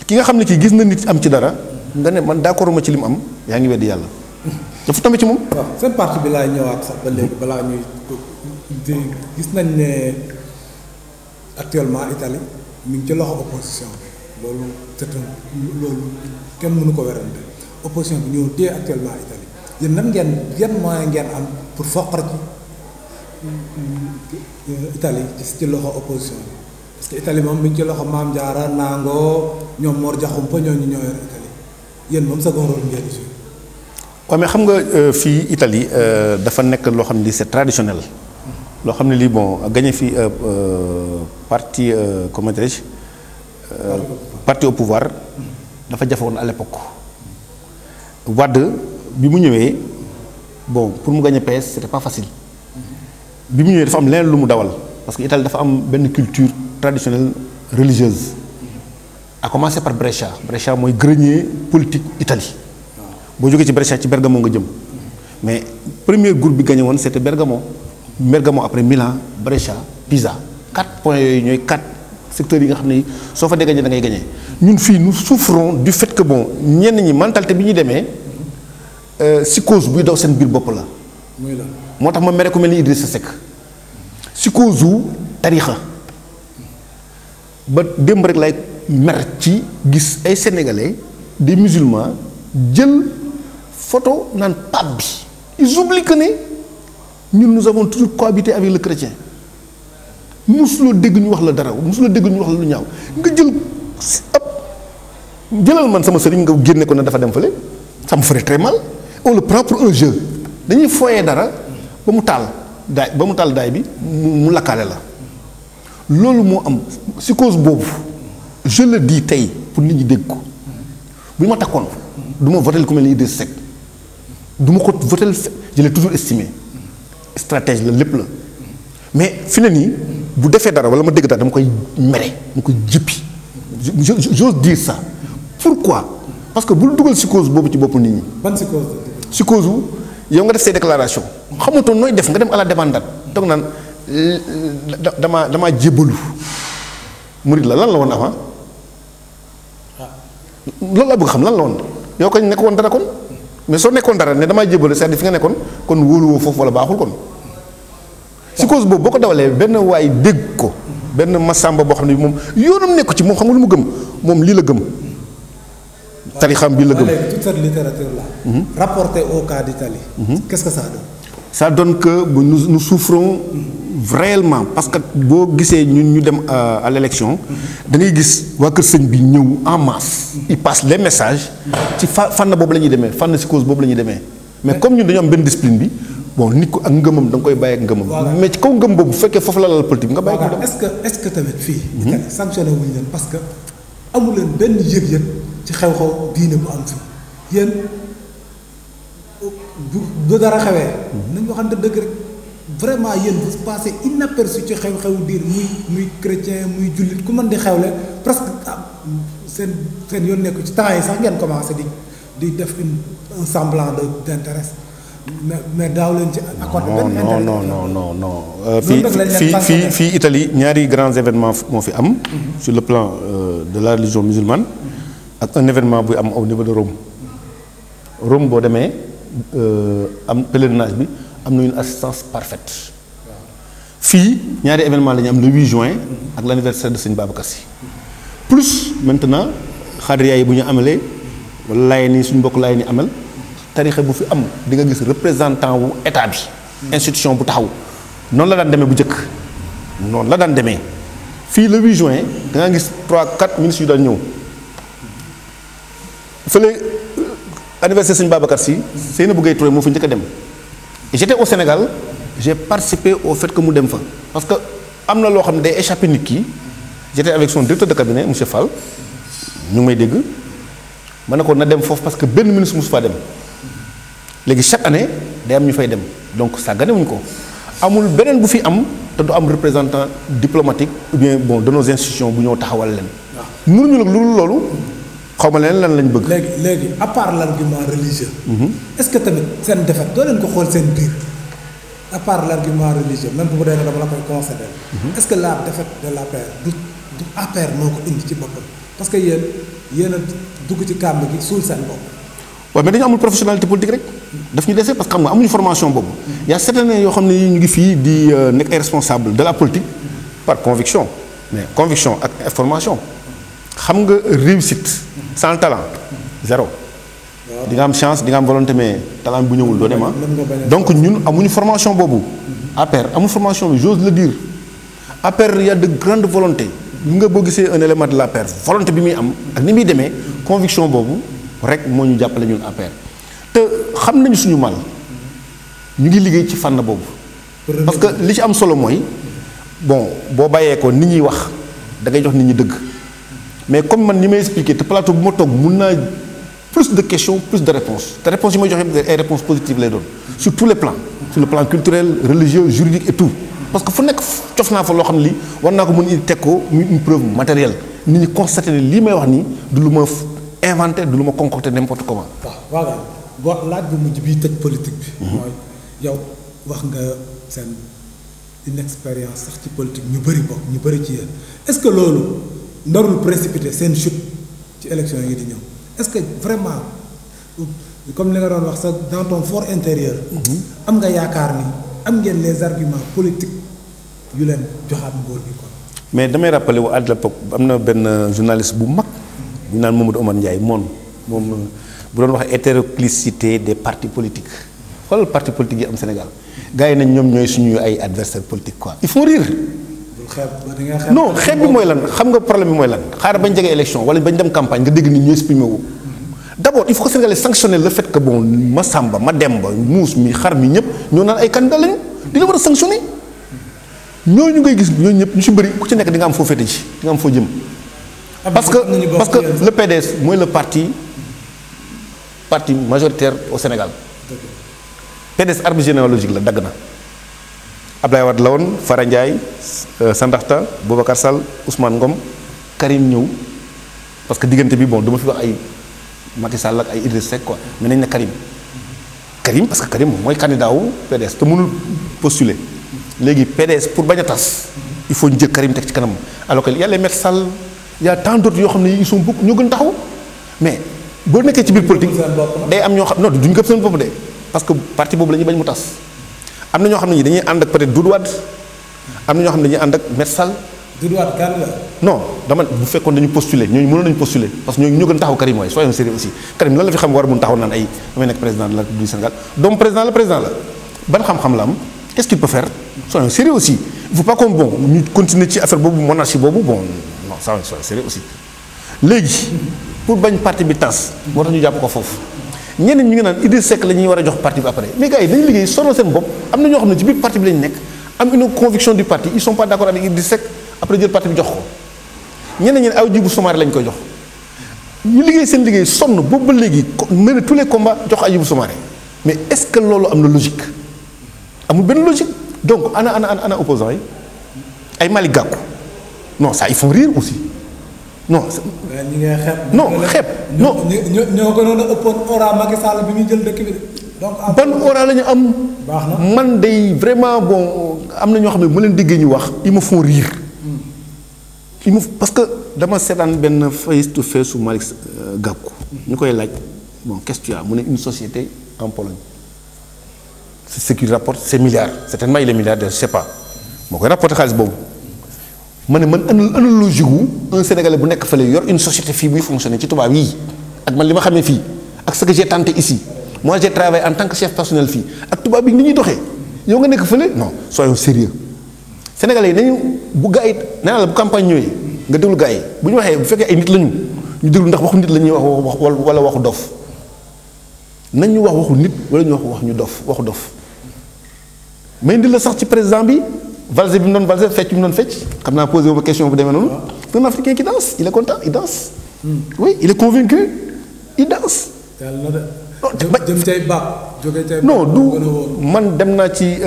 ki nga xam ne kii gis na nit am ci dara nga ne man d'accord ma ci li mu am yaa ngi weddi yàlla dafa tombe ci moom. waaw seen parti bi laay ñëwaat sax ba léegi balaa ñuy gis nañ ne actuellement Italie mi ngi ci loxo opposition bi loolu loolu kenn mënu ko werante opposition bi ñëw téye actuellement Italie yéen nan ngeen yan moyen ngeen am pour foqar ci Italie ci loxo opposition bi parce que Italie moom mi ngi ci loxo Maam Jaara Nango ñoom Mor Jaxumpa ñooñu ñoo yor Italie yéen moom second rôle ngeen di. waaw mais xam nga fii Italie dafa nekk loo xam ne lii c'est traditionnel loo xam ne lii bon gagné fii parti comment dirais-je parti au pouvoir dafa jafe woon à l'époque Wade bi mu ñëwee bon pour mu gagner PS c'était pas facile bi mu ñëwee dafa am leneen lu mu dawal parce que Italie dafa am benn culture traditionnelle religieuse à commencer par Brescia mooy grenier politique Italie boo jógee ci Brescia ci Bergamo nga jëm mais premier groupe bi gagné woon c'était Bergamo après Milan Brescia Pisa 4 points yooyu ñooy 4 secteurs yi nga xam ne soo fa dee gagné da ngay gagné ñun fii nous souffrons du fait que bon ñenn ñi mentalité bi ñuy demee psychose buy daw seen biir bopp la. moo tax ma mere ko mel ni Idrissa Seck psychose u tarixa ba démb rek lay mer ci gis ay sénégalais des musulmans jël photo naan pape bi ils oublient que ne ñun nous avons toujours cohabité avec le chrétien musuloo dégg ñu wax la dara musuloo dégg ñu wax la lu ñaaw nga jël ab jëlal man sama sëriñ nga génne ko ne dafa dem fële ça me ferait très mal on le prend pour un jeu dañuy foyee dara ba mu taal daay bi mu lakkaale la loolu moo am si cause boobu je le dis tey pour nit ñi dégg ko bu ma takkoon du ma votel ku mel ni Idrissa Seck du ma ko votel je l'ai toujours estimé stratège la lépp la mais fi ne nii bu defee dara wala ma dégg dara dama koy mere ma koy jëppi j'ose dire ça pourquoi parce que bul dugal psychose boobu ci bopp nit ñi. ban psychose. psychose wu yow nga def say déclaration xamutoon nooy def nga dem à la débandade toog naan damaa jébbalu murid la lan la woon avant loolu laa bëgg xam lan la woon yow kañ nekk woon dara kon mais soo nekkoon dara ne damaa jébbalu c'est-à-dire fi nga nekkoon kon wóoluwoo foofu wala baaxul kon. psychose boobu boo ko dawalee benn waay dégg ko benn masamba boo xam ne moom yoonam nekku ci moom xam nga lu mu gëm moom lii la gëm. tarixam bii la gëm. toute cette littérature là. rapportée au cas d'Italie. Qu'est-ce que ça donne. Ça donne que nous souffrons réellement parce que boo gisee ñun ñu dem à l'élection da ngay gis waa kër sëñ bi ñëw en masse. ils passent les messages. ci fànn boobu la ñuy demee fànn psychose boobu la ñuy demee mais comme ñun dañoo am benn discipline bi. bon nit ko ak ngëmam da nga koy bàyyi ak ngëmam. mais ci kaw ngëm boobu bu fekkee foofu la lal politique nga bàyyi ko dem. est-ce que tamit fii. Italie sanctionné wuñu leen parce que amu leen benn yëg-yëg ci xew-xew diine bu am fi yéen bu dara xewee. nañu waxante dëgg rek vraiment yéen vous passez inaperçu ci xew-xewu diine muy chrétien muy jullit ku mën di xewle presque seen yoon nekku ci temps yi sax ngeen commencé di def un semblant d'intérêt. mais daaw leen ci accordé benn intérêt. non. fii Italie ñaari grands événements moo fi am. sur le plan de la religion musulmane ak un événement buy am au niveau de Rome. Rome boo demee am pèlerinage bi am na une assistance parfaite. fii ñaari événement la ñu am le 8 juin ak l'anniversaire de Sëñ Babacar Sy. plus maintenant xaadiriya yi bu ñu amalee wala laay nii suñu mbokk laay ni amal. tarixe bu fi am di nga gis représentant wu état bi. institution bu taxaw noonu la daan demee bu njëkk noonu la daan demee fii le 8 juin da nga gis 3-4 ministres yu daan ñëw fële anniversaire Sëñ Babacar Sy Seynabou Gaye Touré moo fa njëkk a dem et j'étais au Sénégal j'ai participé au fait que mu dem fa parce que am na loo xam ne day échappé nit ki j'étais avec son directeur de cabinet monsieur Fall ñu ngi may dégg ma ne ko na dem foofu parce que benn ministre mosu faa dem. léegi chaque année day am ñu fay dem donc sàggane wuñ ko amul beneen bu fi am te du am représentant diplomatique ou bien bon de nos institutions bu ñëw taxawal leen. waaw mënuñu nag lu loolu xaw ma leen lan lañ bëgg. léegi à part l'argument religieux. est-ce que tamit seen défaite doo leen ko xool seen biir à part l'argument religieux même bu dee dama la koy concéder. est-ce que la défaite de l'APR du APR moo ko indi ci boppam parce que yéen a dugg ci kàmb gi suul seen bopp. waaw mais dañu amul professionnalité politique rek daf ñu dese parce que xam nga amuñu formation boobu. y a certains yoo xam ne ñu ngi fii di nekk ay responsable de la politique par conviction mais conviction ak information xam nga réussite sans talent zéro. di nga am chance di nga am volonté mais talent bu ñëwul doo dem donc ñun amuñu formation boobu. APR amul formation bi j'ose le dire APR y a de grandes volontés ñu nga boo gisee un élément de l'APR volonté bi muy am ak ni muy demee conviction boobu. rek moo ñu jàppale ñun APR te xam nañu suñu mal ñu ngi liggéey ci fànn boobu. parce que li ci am solo mooy bon boo bàyyee ko nit ñuy wax da ngay jox nit ñi dëgg mais comme man ni may expliquer te plateau bu ma toog mun naa plus de questions plus de réponses te réponses yi may joxe ay réponses positives lay doon sur tous les plans sur le plan culturel religieux juridique et tout parce que fu nekk cof naa fa loo xam ne lii war naa ko mën indi teg ko une preuve matérielle nit ñi constaté ne lii may wax nii du lu ma inventé du lu ma concocté n'importe comment. waaw waaw laaj bu mujj bii tëj politique bi. mooy yow wax nga seen inexpérience sax ci politique ñu bëri ci yéen est-ce que loolu ndarul précipité seen chute ci élection yi di ñëw est-ce que vraiment comme li nga doon wax sax dans ton fort intérieur. am nga yaakaar ni am ngeen les arguments politiques yu leen joxaat nguur gi quoi. mais damay rappeler wu à l'époque am na benn journaliste bu mag. ñu naan Mamadou Omar Ndiaye moon moom bu doon wax hétéroclicité des partis politiques xoolal parti politique yi am Sénégal gars yi nañ ñoom ñooy suñu ay adversaires politiques quoi ils font rire. non xeeb bi mooy lan xam nga problème bi mooy lan xaar bañ jege élection wala bañ dem campagne nga dégg nit ñi exprimer wu. d'abord il faut que Sénégalais sanctionner le fait que bon ma Samba ma Demba muus mi xar mi ñëpp ñoo naan ay candidat lañu di la war a sanctionner ñooñu ngay gis ñooñu ñëpp ñu ci bëri ku ci nekk di nga am foo féete ci di nga am foo jëm. parce que le PDS mooy le parti majoritaire au Sénégal. PDS arbre généalogique la dagg na Abdoulaye Wade la woon Fara Ndiaye Sandaxta Boubacar Sall Ousmane Ngom Karim ñëw parce que diggante bi bon duma fi wax ay Macky Sall ak ay Idriss Seck quoi mais nañ ne Karim parce que Karim moom mooy candidat wu PDS te mënul postuler léegi PDS pour bañ a tas il faut ñu jël Karim teg ci kanam alors que y a les Maître Sall y a tant d'autres yoo xam ne ils sont beaucoup ñoo gën taxaw mais boo nekkee ci biir politique day am ñoo xam non duñ gëm seen bopp de parce que parti boobu la ñuy bañ mu tas am na ñoo xam ne ñi dañuy ànd ak peut-être Doudou Wade am na ñoo xam ne dañuy ànd ak Maître Sall. Doudou Wade kan la. non dama bu fekkoon dañu postuler ñooñu mënoon nañu postuler parce que ñooñu ñoo gën taxaw Karim mooy soyons sérieux aussi Karim lan la fi xam war mun taxaw naan ay damay nekk président de la République du Sénégal donc président la ban xam-xam la am qu'est-ce qu'il peut faire soyons sérieux aussi il faut pas qu'on bon ñu continuer ci affaire boobu monarchie boobu bon non soyons sérieux aussi léegi pour bañ parti bi tas moo tax ñu jàpp ko foofu. ñeneen ñi ngi naan Idriss Seck la ñuy war a jox parti bi après mais gars yi dañu liggéey sonal seen bopp am na ñoo xam ne ci biir parti bi lañu nekk am une conviction du parti ils sont pas d'accord avec Idriss Seck après jël parti bi jox ko ñeneen ñi ne Hadjibou Soumaré lañ koy jox ñu liggéey seen liggéey sonn boobu ba léegi mener tous les combats jox Hadjibou Soumaré mais est-ce que loolu am na logique amul benn logique donc ana opposants yi ay Malick Gakou non ça ils font rire aussi. non ñi ngay xeeb. non xeeb non ñoo gënoon a ëppoon aura Macky Sall bi ñu jël dëkk bi donc ban aura la ñu am. baax na man day vraiment bon am na ñoo xam ne bu leen déggee ñu wax ils me font rire. parce que dama seetaan benn face to face su Malick Gakou. ñu koy laaj bon qu'est-ce que tu as mu ne une société en Pologne. c'est ce qu'il rapporte ces milliards certainement il est milliardaire je sais pas moo koy rapporté xaalis boobu. ma ne man ana logique wu un Sénégalais bu nekk fële yor une société fii buy fonctionner ci tubaab yii ak man li ma xamee fii ak ce que j'ai tenté ici moi j'ai travaillé en tant que chef personnel fii ak tubaab yi ni ñuy doxee yow nga nekk fële non soyons sérieux Sénégalais yi nañu bu gaa yi nee naa la bu campagne ñëwee nga déglu gaa yi bu ñu waxee bu fekkee ay nit lañu ñu déglu ndax waxu nit la ñuy wax wala waxu dof nañ ñu wax waxu nit wala ñu wax ñu dof waxu dof mais indi la sax ci président bi. valse bi mu doon valse fecc bi mu doon fecc xam naa posé wu ma question bu demee noonu. un Africain qui danse il est content il danse. oui il est convaincu il danse. non du man dem naa ci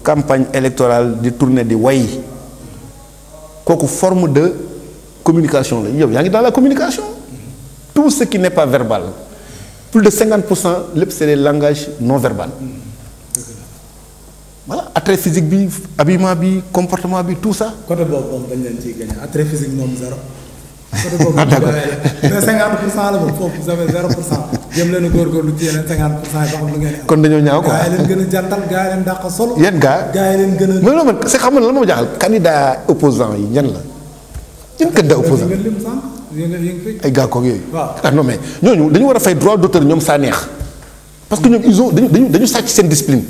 campagne électorale di tournée di way kooku forme de communication la yow yaa ngi dans la communication. tout ce qui n'est pas verbal plus de 50% lépp c'est des langages non verbal. voilà attrait physique bi habillement bi comportement bi tout ça. côté boobu moom dañ leen ciy gagné attrait physique moom zéro. côté boobu mais 50% la moom foofu vous avez 0%. jëm leen a góorgóorlu ci yeneen 50% yi ba xam lu ngeen. kon dañoo ñaaw quoi gaa yi leen gën a jantal gaa yi leen dàq solo. yan gaa yi leen gën a. mais loolu man c'est xam nga lan moo jaaxal candidat opposant yi ñan la. yan candidat opposant ay gaa koog yooyu. waaw ah non mais ñooñu dañu war a fay droit d'auteur ñoom saa neex parce que ñoom ils ont dañu sàcc seen discipline.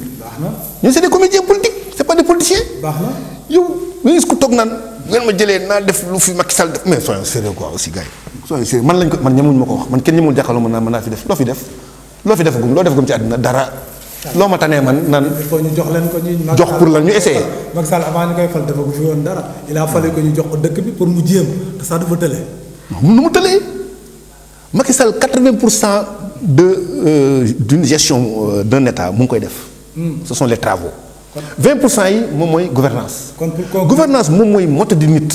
ñun c'est des comédiens politiques c'est pas des politiciens. baax na yow nga gis ku toog naan ngeen ma jëlee naa def lu fi Macky Sall def mais soyons sérieux quoi aussi gars yi soyons sérieux man lañ ko man ñemuñ ma ko wax man kenn ñemul jàkkaarloo mën naa fi def loo fi def loo def gum ci àddina dara loo ma tanee man naan. il faut ñu jox leen ko ñu. jox pour lan ñu essayer. Macky Sall avant ñu koy fal dafa fi woon dara il a fallu que ñu jox ko dëkk bi pour mu jéem te sax dafa tëlee. nu mu tëlee Macky Sall 80% d'une gestion d'un état mu ngi koy def. ce sont les travaux. 20% yi moom mooy gouvernance gouvernance moom mooy moto di nit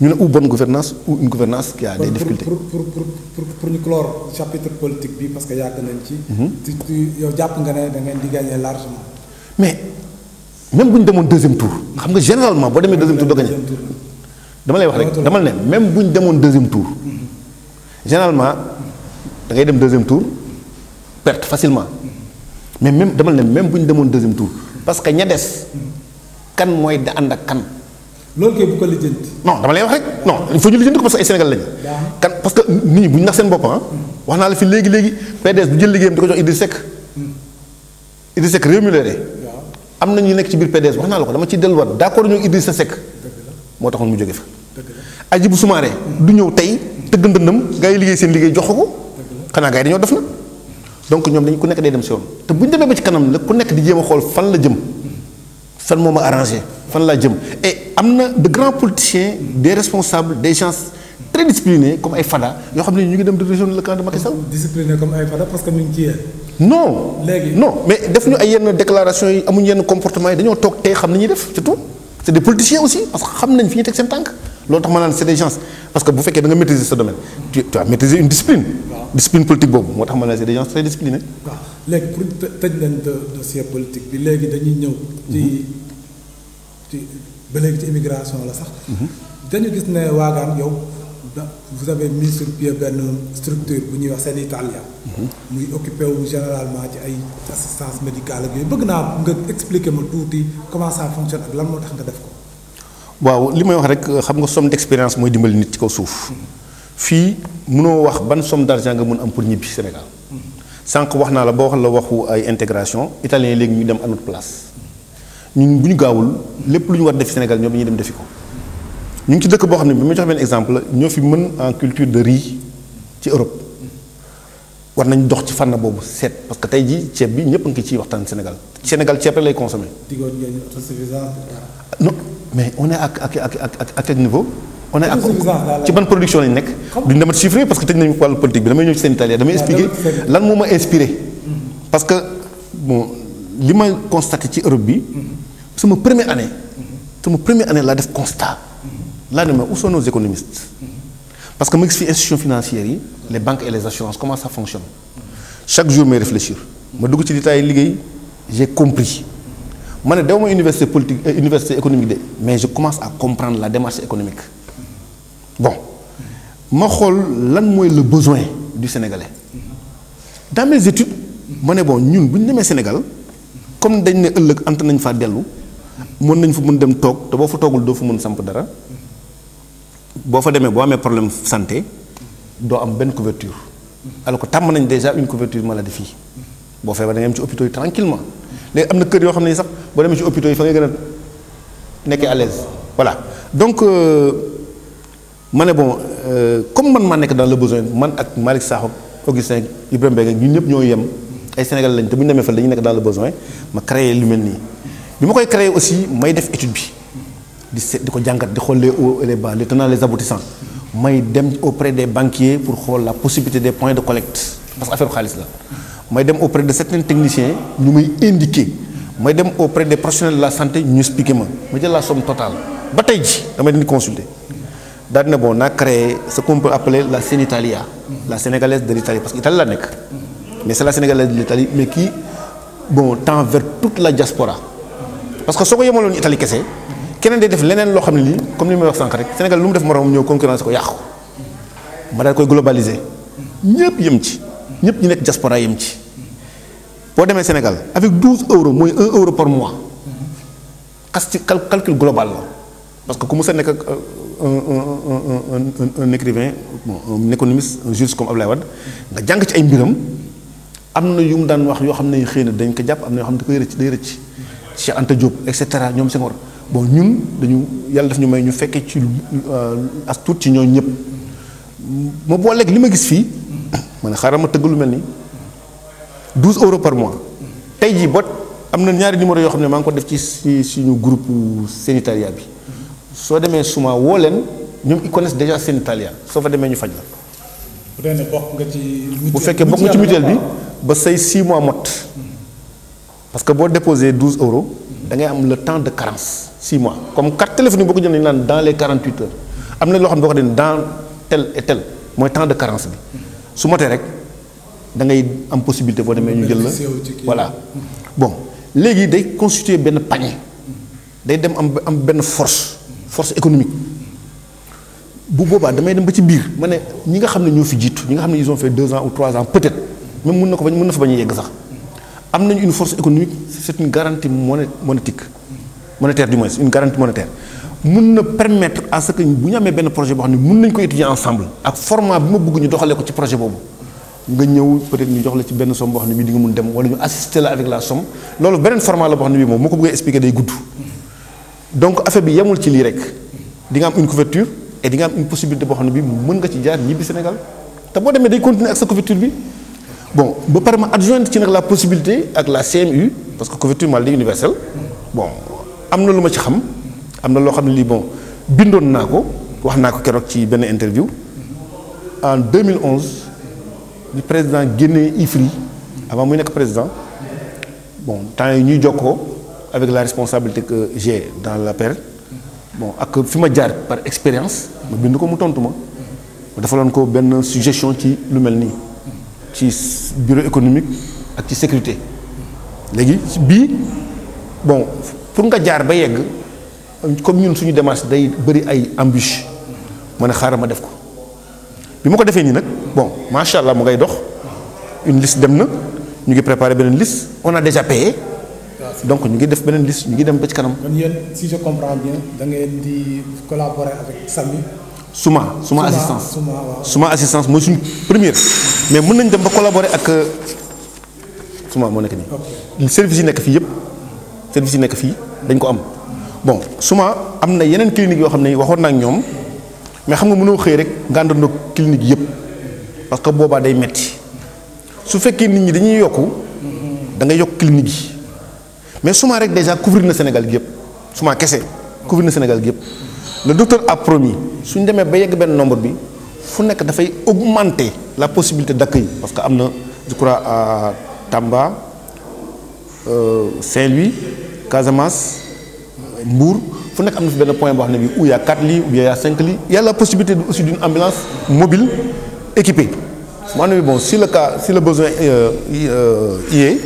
ñu ne ou bonne gouvernance ou une gouvernance qui a des difficultés. pour ñu clore chapitre politique bi parce que yàgg nañ ci. yow jàpp nga ne da ngeen di gagner largement. mais même bu ñu demoon deuxième tour xam nga généralement boo demee deuxième tour doo gagné dama lay wax rek dama ne même bu ñu demoon deuxième tour généralement da ngay dem deuxième tour perte facilement mais même dama ne même bu ñu demoon deuxième tour parce que ña des kan mooy da ànd ak kan. loolu kay bu ko lijjanti. non dama lay wax rek non il faut ñu lijjanti ko parce que ay Sénégal lañu. kan parce que nit ñi bu ñu nax seen bopp wax naa la fi léegi PDS bu jël liggéeyam di ko jox Idriss Seck. Idriss Seck réew mi la de. am na ñu nekk ci biir PDS wax naa la ko dama ciy delluwaat d'accord ñoo Idriss Seck. moo taxoon mu jóge fa. Hadjibou Soumaré du ñëw tey tëgg ndëndam gaa yi liggéey seen liggéey jox ko xanaa gaa yi dañoo def na donc ñoom dañ ku nekk day dem si yoon te bu ñu demee ba ci kanam la ku nekk di jéem a xool fan la jëm fan moo ma arrangé fan laa jëm et am na de grands politiciens des responsables des gens très disciplinés comme ay Fada yoo xam ne ñu ngi dem di rejoindre le camp de Macky Sall. discipliné comme ay Fada parce que mi ngi ci yéen. non léegi non mais def ñu ay yenn déclaration yi amuñ yenn comportement yi dañoo toog tey xam ni ñuy def c'est tout c'est des politiciens aussi parce que xam nañ fi ñu teg seen tànk loolu tax ma naan c'est des gens parce que bu fekkee da nga maîtriser ce domaine tu as maîtrisé une discipline. discipline politique boobu moo tax ma naan c'est des gens très disciplinés. waaw léegi pour tëj leen dossier politique bi léegi dañuy ñëw. ci ba léegi ci immigration la sax. dañu gis ne Wagan yow vous avez mis sur pied benn structure bu ñuy wax Sen Italia. muy occupé wu généralement ci ay assistance médicale ak yooyu bëgg naa nga expliquer ma tuuti comment ça fonctionne ak lan moo tax nga def ko. waaw li may wax rek xam nga somme d'expérience mooy dimbali nit ci kaw suuf. fii mënoo wax ban somme d'argent nga mën am pour ñibbi Sénégal. sànq wax naa la boo wax la waxu ay intégration italien léegi ñu dem à notre place. ñun bu ñu gaawul lépp lu ñu war def Sénégal ñoom dañuy dem defi ko ñu ngi ci dëkk boo xam ne bi ma jox benn exemple ñoo fi mën en culture de riz ci Europe war nañ dox ci fànn boobu seet parce que tey jii ceeb bi ñëpp a ngi ciy waxtaan Sénégal ceeb rek lay consommer. diggoon ngeen autosuffisance. non mais on est à quel niveau. on est ci ban production lañ nekk. duñ demat chiffre parce que tëj nañu wàllu politique bi damay ñëw ci Sen Italia damay expliquer lan moo ma inspiré. parce que bon li ma constaté ci Europe bi. sama première année laa def constat. laa ne ma où sont nos économistes. parce que ma gis fi institutions financières yi les banques et les assurances comment ça fonctionne. chaque jour may réfléchir. ma dugg ci détail liggéey j'ai compris. ma ne dew ma université politique université économique de mais je commence à comprendre la démarche économique. bon ma xool lan mooy le besoin du Sénégalais. dans mes études ma ne bon ñun bu ñu demee Sénégal comme dañ ne ëllëg ant nañ faa dellu mën nañ fa mën dem toog te boo fa toogul doo fa mën samp dara boo fa demee boo amee problème santé doo am benn couverture alors que tàmm nañ déjà une couverture maladie fii boo feebar da ngay am ci hôpitaux yi tranquillement léegi am na kër yoo xam ne sax boo demee ci hôpitaux yi fa ngay gën a nekkee à l'aise voilà donc ma ne bon comme man maa nekk dans le besoin man ak Malick Sakho Augustin Ibrahima Mbengue ñun ñëpp ñoo yem ay Sénégal lañ te bu ñu demee fa dañuy nekk dans le besoin ma créé lu mel nii bi ma koy créé aussi may def étude bi di seet di ko jàngat di xool les hauts et les bas les tenants les aboutissants may dem auprès des banquiers pour xool la possibilité des points de collecte parce que affaire xaalis la may dem auprès de certains techniciens ñu may indiquer may dem auprès des professionnels de la santé ñu expliquer ma jël la somme totale ba tey ji damay leen di consulter daal di ne bon naa créé ce qu'on peut appeler la Sen Italia la sénégalaise de l'Italie parce que Italie la nekk mais c'est la sénégalaise de l'Italie mais qui bon tend vers toute la diaspora parce que soo ko yemaloon Italie kese keneen day def leneen loo xam ne lii comme li may wax sànq rek Sénégal lu mu def moroomam ñëw concurrence ko yàqu ma daal koy globaliser ñëpp yem ci ñëpp ñu nekk diaspora yem ci boo demee Sénégal avec 12 euros mooy 1 euro par mois kas ci calcul global la parce que ku mu sa nekk ak un écrivain bon un économiste un juriste comme Abdoulaye Wade nga jàng ci ay mbiram am na yu mu daan wax yoo xam ne xëy na dañ ko jàpp am na yoo xam ne da koy rëcc day rëcc Cheikh Anta Diop et cetera ñoom Senghor bon ñun dañu yàlla daf ñu may ñu fekkee ci as tuut ci ñooñu ñëpp ma booleeg li ma gis fii ma ne xaaral ma tëgg lu mel ni 12 euros par mois tey jii boo am na ñaari numéro yoo xam ne maa ngi ko def ci suñu groupe Sen Italia bi soo demee suma woo leen ñoom ils connaissent déjà Sen Italia soo fa demee ñu faj la. bu dee ne bokk nga ci. bu fekkee bokk nga ci mutuelle bi ba say 6 mois mot parce que boo déposé 12 euros da ngay am le temps de carence 6 mois comme carte téléphonique boo ko jëlee naan dans les 48 heures am na loo xam ne boo ko defee dans tel et tel mooy temps de carence bi su motee rek da ngay am possibilité boo demee ñu jël la voilà bon léegi day constituer benn panier day dem am benn force économique bu boobaa damay dem ba ci biir ma ne ñi nga xam ne ñoo fi jiitu ñi nga xam ne ils ont fait 2 ans ou 3 ans peut-être même mën na fa bañ a yegg sax am nañu une force économique c'est une garantie monétaire du moins une garantie monétaire mun na permettre à ce que bu ñu amee benn projet boo xam ne mun nañ ko étudier ensemble ak format bi ma bëgg ñu doxalee ko ci projet boobu nga ñëw peut-être ñu jox la ci benn somme boo xam ne bii di nga mun dem wala ñu assister la avec la somme loolu beneen format la boo xam ne bii moom moo ko bëggee expliquer day gudd. donc affaire bi yemul ci lii rek di nga am une couverture et di nga am une possibilité boo xam ne bii mën nga ci jaar ñibbi Sénégal te boo demee day continuer ak sa couverture bi bon ba pare ma adjoindre ci nag la possibilité ak la CMU parce que couverture maladie universelle bon am na lu ma ci xam. am na loo xam ne lii bon bindoon naa ko wax naa ko keroog ci benn interview en 2011 le président génnee IFRI avant muy nekk président bon temps yi ñuy jokkoo avec la responsabilité que j'ai dans la période bon ak fi ma jaar par expérience ma bind ko mu tontu ma defaloon ko benn suggestion ci lu mel nii ci bureau économique ak ci sécurité léegi bii bon pour nga jaar ba yegg. comme ñun suñu démarche day bëri ay embûches ma ne xaaral ma def ko bi ma ko defee nii nag bon macha allah mu ngay dox une liste dem na ñu ngi préparé beneen liste on a déjà payé donc ñu ngi def beneen liste ñu ngi dem ba ci kanam. kon yéen si je comprends bien da ngeen di collaborer avec SAMU. Suma assistance Suma assistance mooy suñu première mais mën nañ dem ba collaborer ak Suma moo nekk nii. service yi nekk fii yëpp service yi nekk fii dañ ko am. bon Suma am na yeneen clinique yoo xam ne waxoon naa ak ñoom mais xam nga mënoo xëy rek nga àndandoo clinique yëpp parce que boobaa day metti su fekkee nit ñi dañuy yokku da ngay yokk clinique yi mais Suma rek déjà couvrir na Sénégal gi yëpp Suma kese couvrir na Sénégal gi yëpp le docteur a promis suñ demee ba yegg benn nombre bi fu nekk dafay augmenter la possibilité d'accueil parce que am na je crois à Tamba Saint-Louis Casamance. Mbour fu nekk am na fi benn point boo xam ne bii où il y a 4 lits ou bien il y a 5 lits il y a la possibilité aussi d'une ambulance mobile équipée maanaam bon si le cas si le besoin y est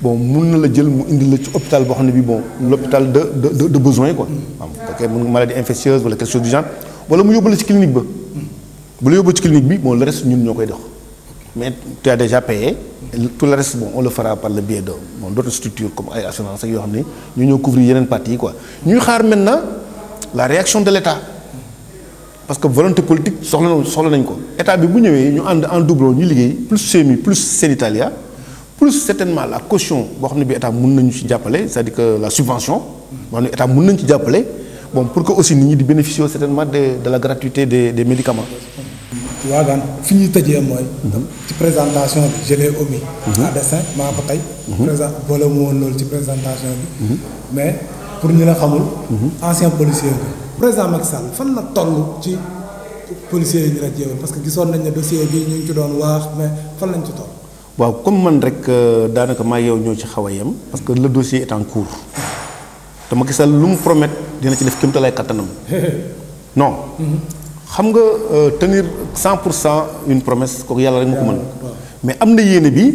bon mun na la jël mu indi la ci hôpital boo xam ne bii bon l'hôpital de besoin quoi am fekkee maladie infectieuse wala quelque chose du genre wala mu yóbbu la ci clinique ba bu la yóbbu ci clinique bi bon le reste ñun ñoo koy dox mais tu as déjà payé tout le reste bon on le fera par le biais de bon d'autres structures comme ay assurance ak yoo xam ne ñu ñoo couvrir yeneen parties yi quoi ñuy xaar maintenant la réaction de l'État parce que volonté politique soxla nañ ko état bi bu ñëwee ñu ànd en doublon ñu liggéey plus CMU plus Sénitalia plus certainement la caution boo xam ne bi état mën nañu ci jàppale c'est-à-dire que la subvention boo xam ne état mën nañu ci jàppale bon pour que aussi nit ñi di bénéficier certainement de la gratuité des médicaments. waagaan fi ñuy tëjee mooy. ci présentation bi je l'ai omis. à dessein maa ko tey. présent boole mu woon loolu ci présentation bi. mais pour ñu la xamul. ancien policier bi. président Macky Sall fan la toll ci policiers yi ñu rajee woon parce que gisoon nañ ne dossier bi ñu ngi ci doon wax mais fan lañ ci toll. waaw comme man rek daanaka maa yow ñoo ci xaw a yem parce que le dossier est en cours te Macky Sall lu mu promettre dina ci def kéemtalaay kattanam non. xam nga tenir 100% une promesse kooku yàlla rek moo ko mën mais am na yéene bi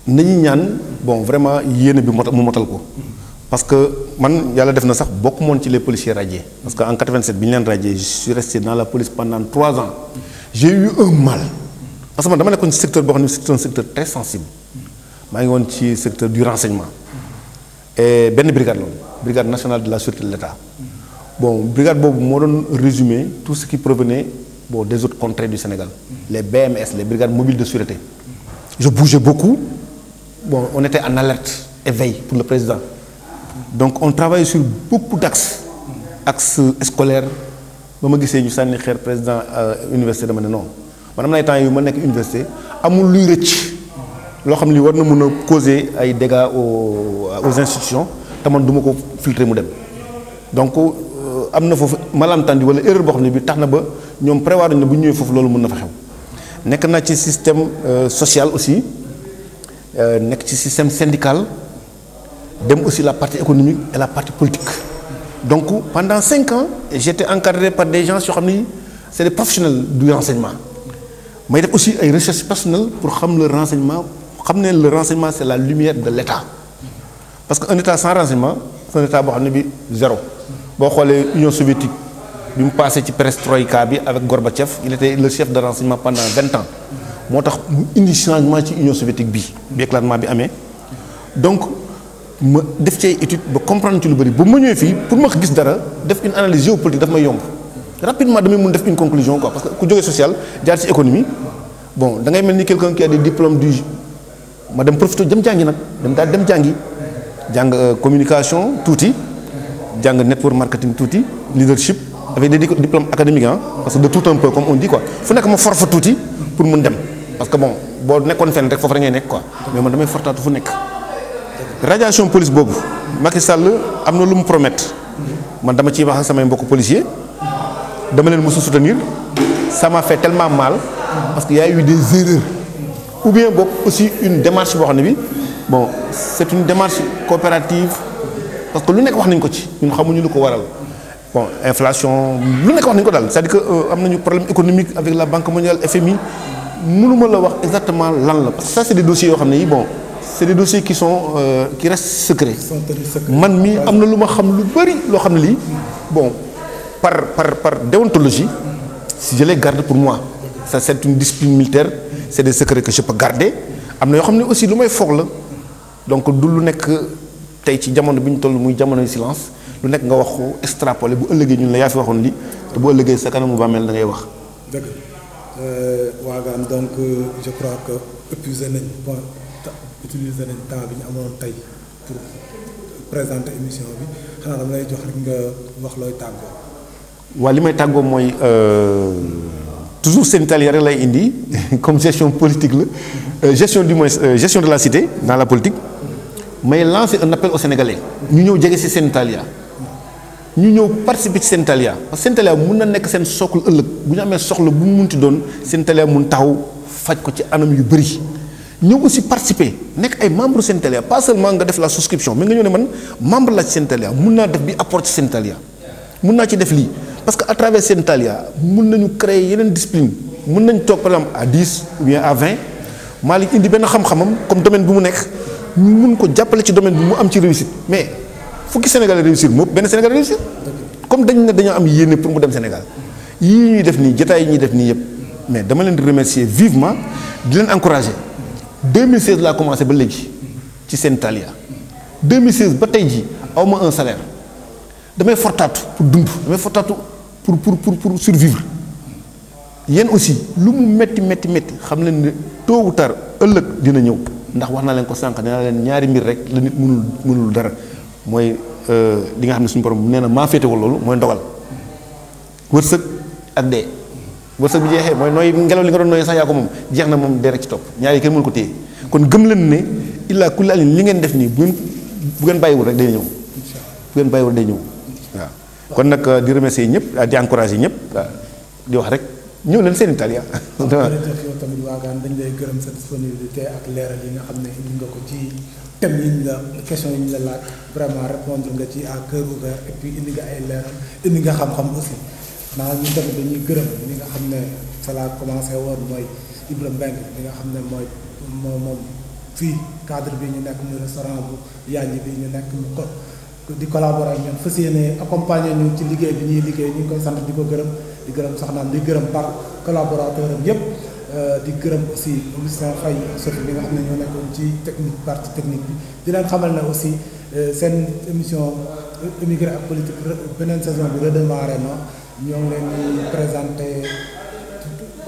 nañu ñaan bon vraiment yéene bi mu motal ko parce que man yàlla def na sax bokk moon ci les policiers radiés parce que en 87 bi ñu leen radié je suis resté dans la police pendant 3 ans j'ai eu un mal parce que man dama nekkoon ci secteur boo xam ne c'est un secteur très sensible maa ngi woon ci secteur du renseignement et benn brigade loolu brigade nationale de la sûreté de l'État bon brigade boobu moo doon résumer tout ce qui provenait bon des autres contrées du Sénégal les BMS les brigades mobiles de sûreté je bougeais beaucoup bon on était en alerte et veille pour le président donc on travaillait sur beaucoup d'axes axe scolaire ba ma gisee ñu sànni xeer président université dama ne non man am na ay temps yu ma nekk université amul luy rëcc loo xam ne li war na mën a causer ay dégâts aux institutions te man du ma ko filtrer mu dem donc am na foofu malentendu wala erreur boo xam ne bi tax na ba ñoom prévoir nañ ne bu ñu ñëwee foofu loolu mën na fa xew nekk naa ci système social aussi nekk ci système syndical dem aussi la partie économique et la partie politique donc pendant 5 ans j'étais encadré par des gens yoo xam ni c'est des professionnels du renseignement may def aussi ay recherches personnelles pour xam le renseignement xam ne le renseignement c'est la lumière de l'État parce que un État sans renseignement c'est un État boo xam ne bi zéro boo xoolee Union soviétique bi mu passé ci perestroïka bi avec Gorbatchev il était le chef de renseignement pendant 20 ans moo tax mu indi changement ci Union soviétique bi éclatement bi amee donc ma def ci ay étude ba comprendre ci lu bëri ba ma ñëwee fii pour ma gis dara def une analyse géopolitique daf may yomb rapidement damay mun def une conclusion quoi parce que ku jógee social jaar ci économie bon da ngay mel ni quelqu'un qui a des diplômes du ma dem profité dem jàngi nag dem jàngi jàng communication tuuti jàng network marketing tuuti leadership avec des diplômes académiques parce que de tout un peu comme on dit quoi fu nekk ma for fa tuuti pour mun dem parce que bon boo nekkoon fenn rek foofu rek ngay nekk quoi mais man damay fortaatu fu nekk. radiation police boobu Macky Sall am na lu mu promettre man dama ciy wax ak samay mbokku policier dama leen mos a soutenir ça m'a fait tellement mal parce que y a eu des erreurs ou bien boog aussi une démarche boo xam ne bi bon c'est une démarche coopérative parce que lu nekk wax nañ ko ci ñun xamuñu lu ko waral bon inflation lu nekk wax nañ ko daal c'est-à-dire que am nañu problème économique avec la Banque mondiale FMI mënuma la wax exactement lan la parce que ça c'est des dossiers yoo xam ne yi bon c'est des dossiers qui sont qui restent secrets man mi am na lu ma xam lu bari loo xam ne lii bon par déontologie si je les garde pour moi ça c'est une discipline militaire c'est des secrets que je peux garder am na yoo xam ne aussi lu may foog la donc du lu nekk tey ci jamono bi ñu toll muy jamonoy silence lu nekk nga wax ko extrapoler bu ëllëgee ñun la yaa fi waxoon li te bu ëllëgee sa kanamu bàmmeel da ngay wax. dëgg Wagan donc je crois que épuisé nañ bon utiliser nañ temps bi ñu amoon tey pour présenter émission bi xanaa dama lay jox rek nga wax looy tàggoo. waaw li may tàggoo mooy toujours seen Italie rek lay indi comme gestion politique la gestion du moins gestion de la cité dans la politique may lancer un appel aux Sénégalais ñu ñëw jege ci seen Italie ñu ñëw participer ci seen Italie parce que seen Italie mun na nekk seen socle ëllëg bu ñu amee soxla bu mu munti doon seen Italie mun taxaw faj ko ci anam yu bëri ñëw aussi participer nekk ay membre seen Italie pas seulement nga def la souscription mais nga ñëw ne man membre la ci seen Italie mun naa def bi apport ci seen Italie mun naa ci def lii parce que à travers seen Italie mun nañu créer yeneen discipline mun nañ toog par exemple à 10 ou bien à 20 Malick indi benn xam-xamam comme domaine bi mu nekk ñu mun ko jàppale ci domaine bi mu am ci réussite mais fukki Sénégalais réussir moom benn Sénégalais réussir comme dañ ne dañoo am yéene pour mu dem Sénégal yii ñuy def nii jotaay yi ñuy def nii yëpp mais dama leen di remercier vivement di leen encourager 2016 laa commencé ba léegi ci seen Italie 2016 ba tey ji aw ma un salaire damay fortaatu pour dund damay fortaatu pour survivre yéen aussi lu mu métti xam leen ne tôt ou tard ëllëg dina ñëw ndax wax naa leen ko sànq nee naa leen ñaari mbir rek la nit mënul dara mooy li nga xam ne suñu borom nee na maa féetewul loolu mooy ndogal wërsëg ak dee wërsëg bi jeexee mooy nooy ngelaw li nga doon nooy sax yaa ko moom jeex na moom dee rek ci topp ñaari kenn mënu ko téye kon gëm leen ne illaa kulli alin li ngeen def nii bu ngeen bàyyiwul rek day ñëw bu ngeen bàyyiwul day ñëw waaw kon nag di remercier ñëpp di encourager ñëpp di wax rek ñëw leen seen Italie. jërëjëf yow tamit Wagan dañ lay gërëm sa disponibilité ak leeral yi nga xam ne indi nga ko ci thème yi ñu la question yi ñu la laaj vraiment répondre nga ci à cœur ouvert et puis indi nga ay leeral indi nga xam-xam aussi naa ñu tamit dañuy gërëm li nga xam ne ça la commencé woon mooy Ibrahima Mbengue li nga xam ne mooy moom fii cadre bi ñu nekk muy restaurant bu Yanji bi ñu nekk mu ko di collaborer ak ñoom fas yéene accompagner ñu ci liggéey bi ñuy liggéey ñu ngi koy sant di ko gërëm di gërëm soxnaam di gërëm par collaborateur am yëpp di gërëm aussi Augustin Faye Sophie bi nga xam ne ñoo nekkoon ci technique partie technique bi di leen xamal ne aussi seen émission immigré ak politique beneen saison bi redémarré na ñoo ngi leen di présenter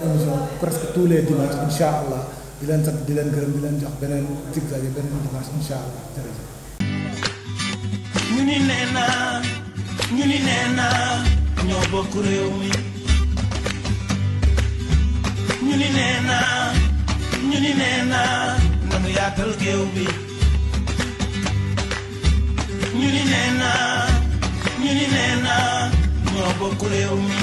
émission presque tous les dimanches incha allah di leen sant di leen gërëm di leen jox beneen zigzag beneen dimanche incha allah jërëjëf. ñu ni nee naa ñoo bokk réew mi ñu ni nee naa nanu yaatal géew bi ñu ni nee naa ñoo bokk réew mi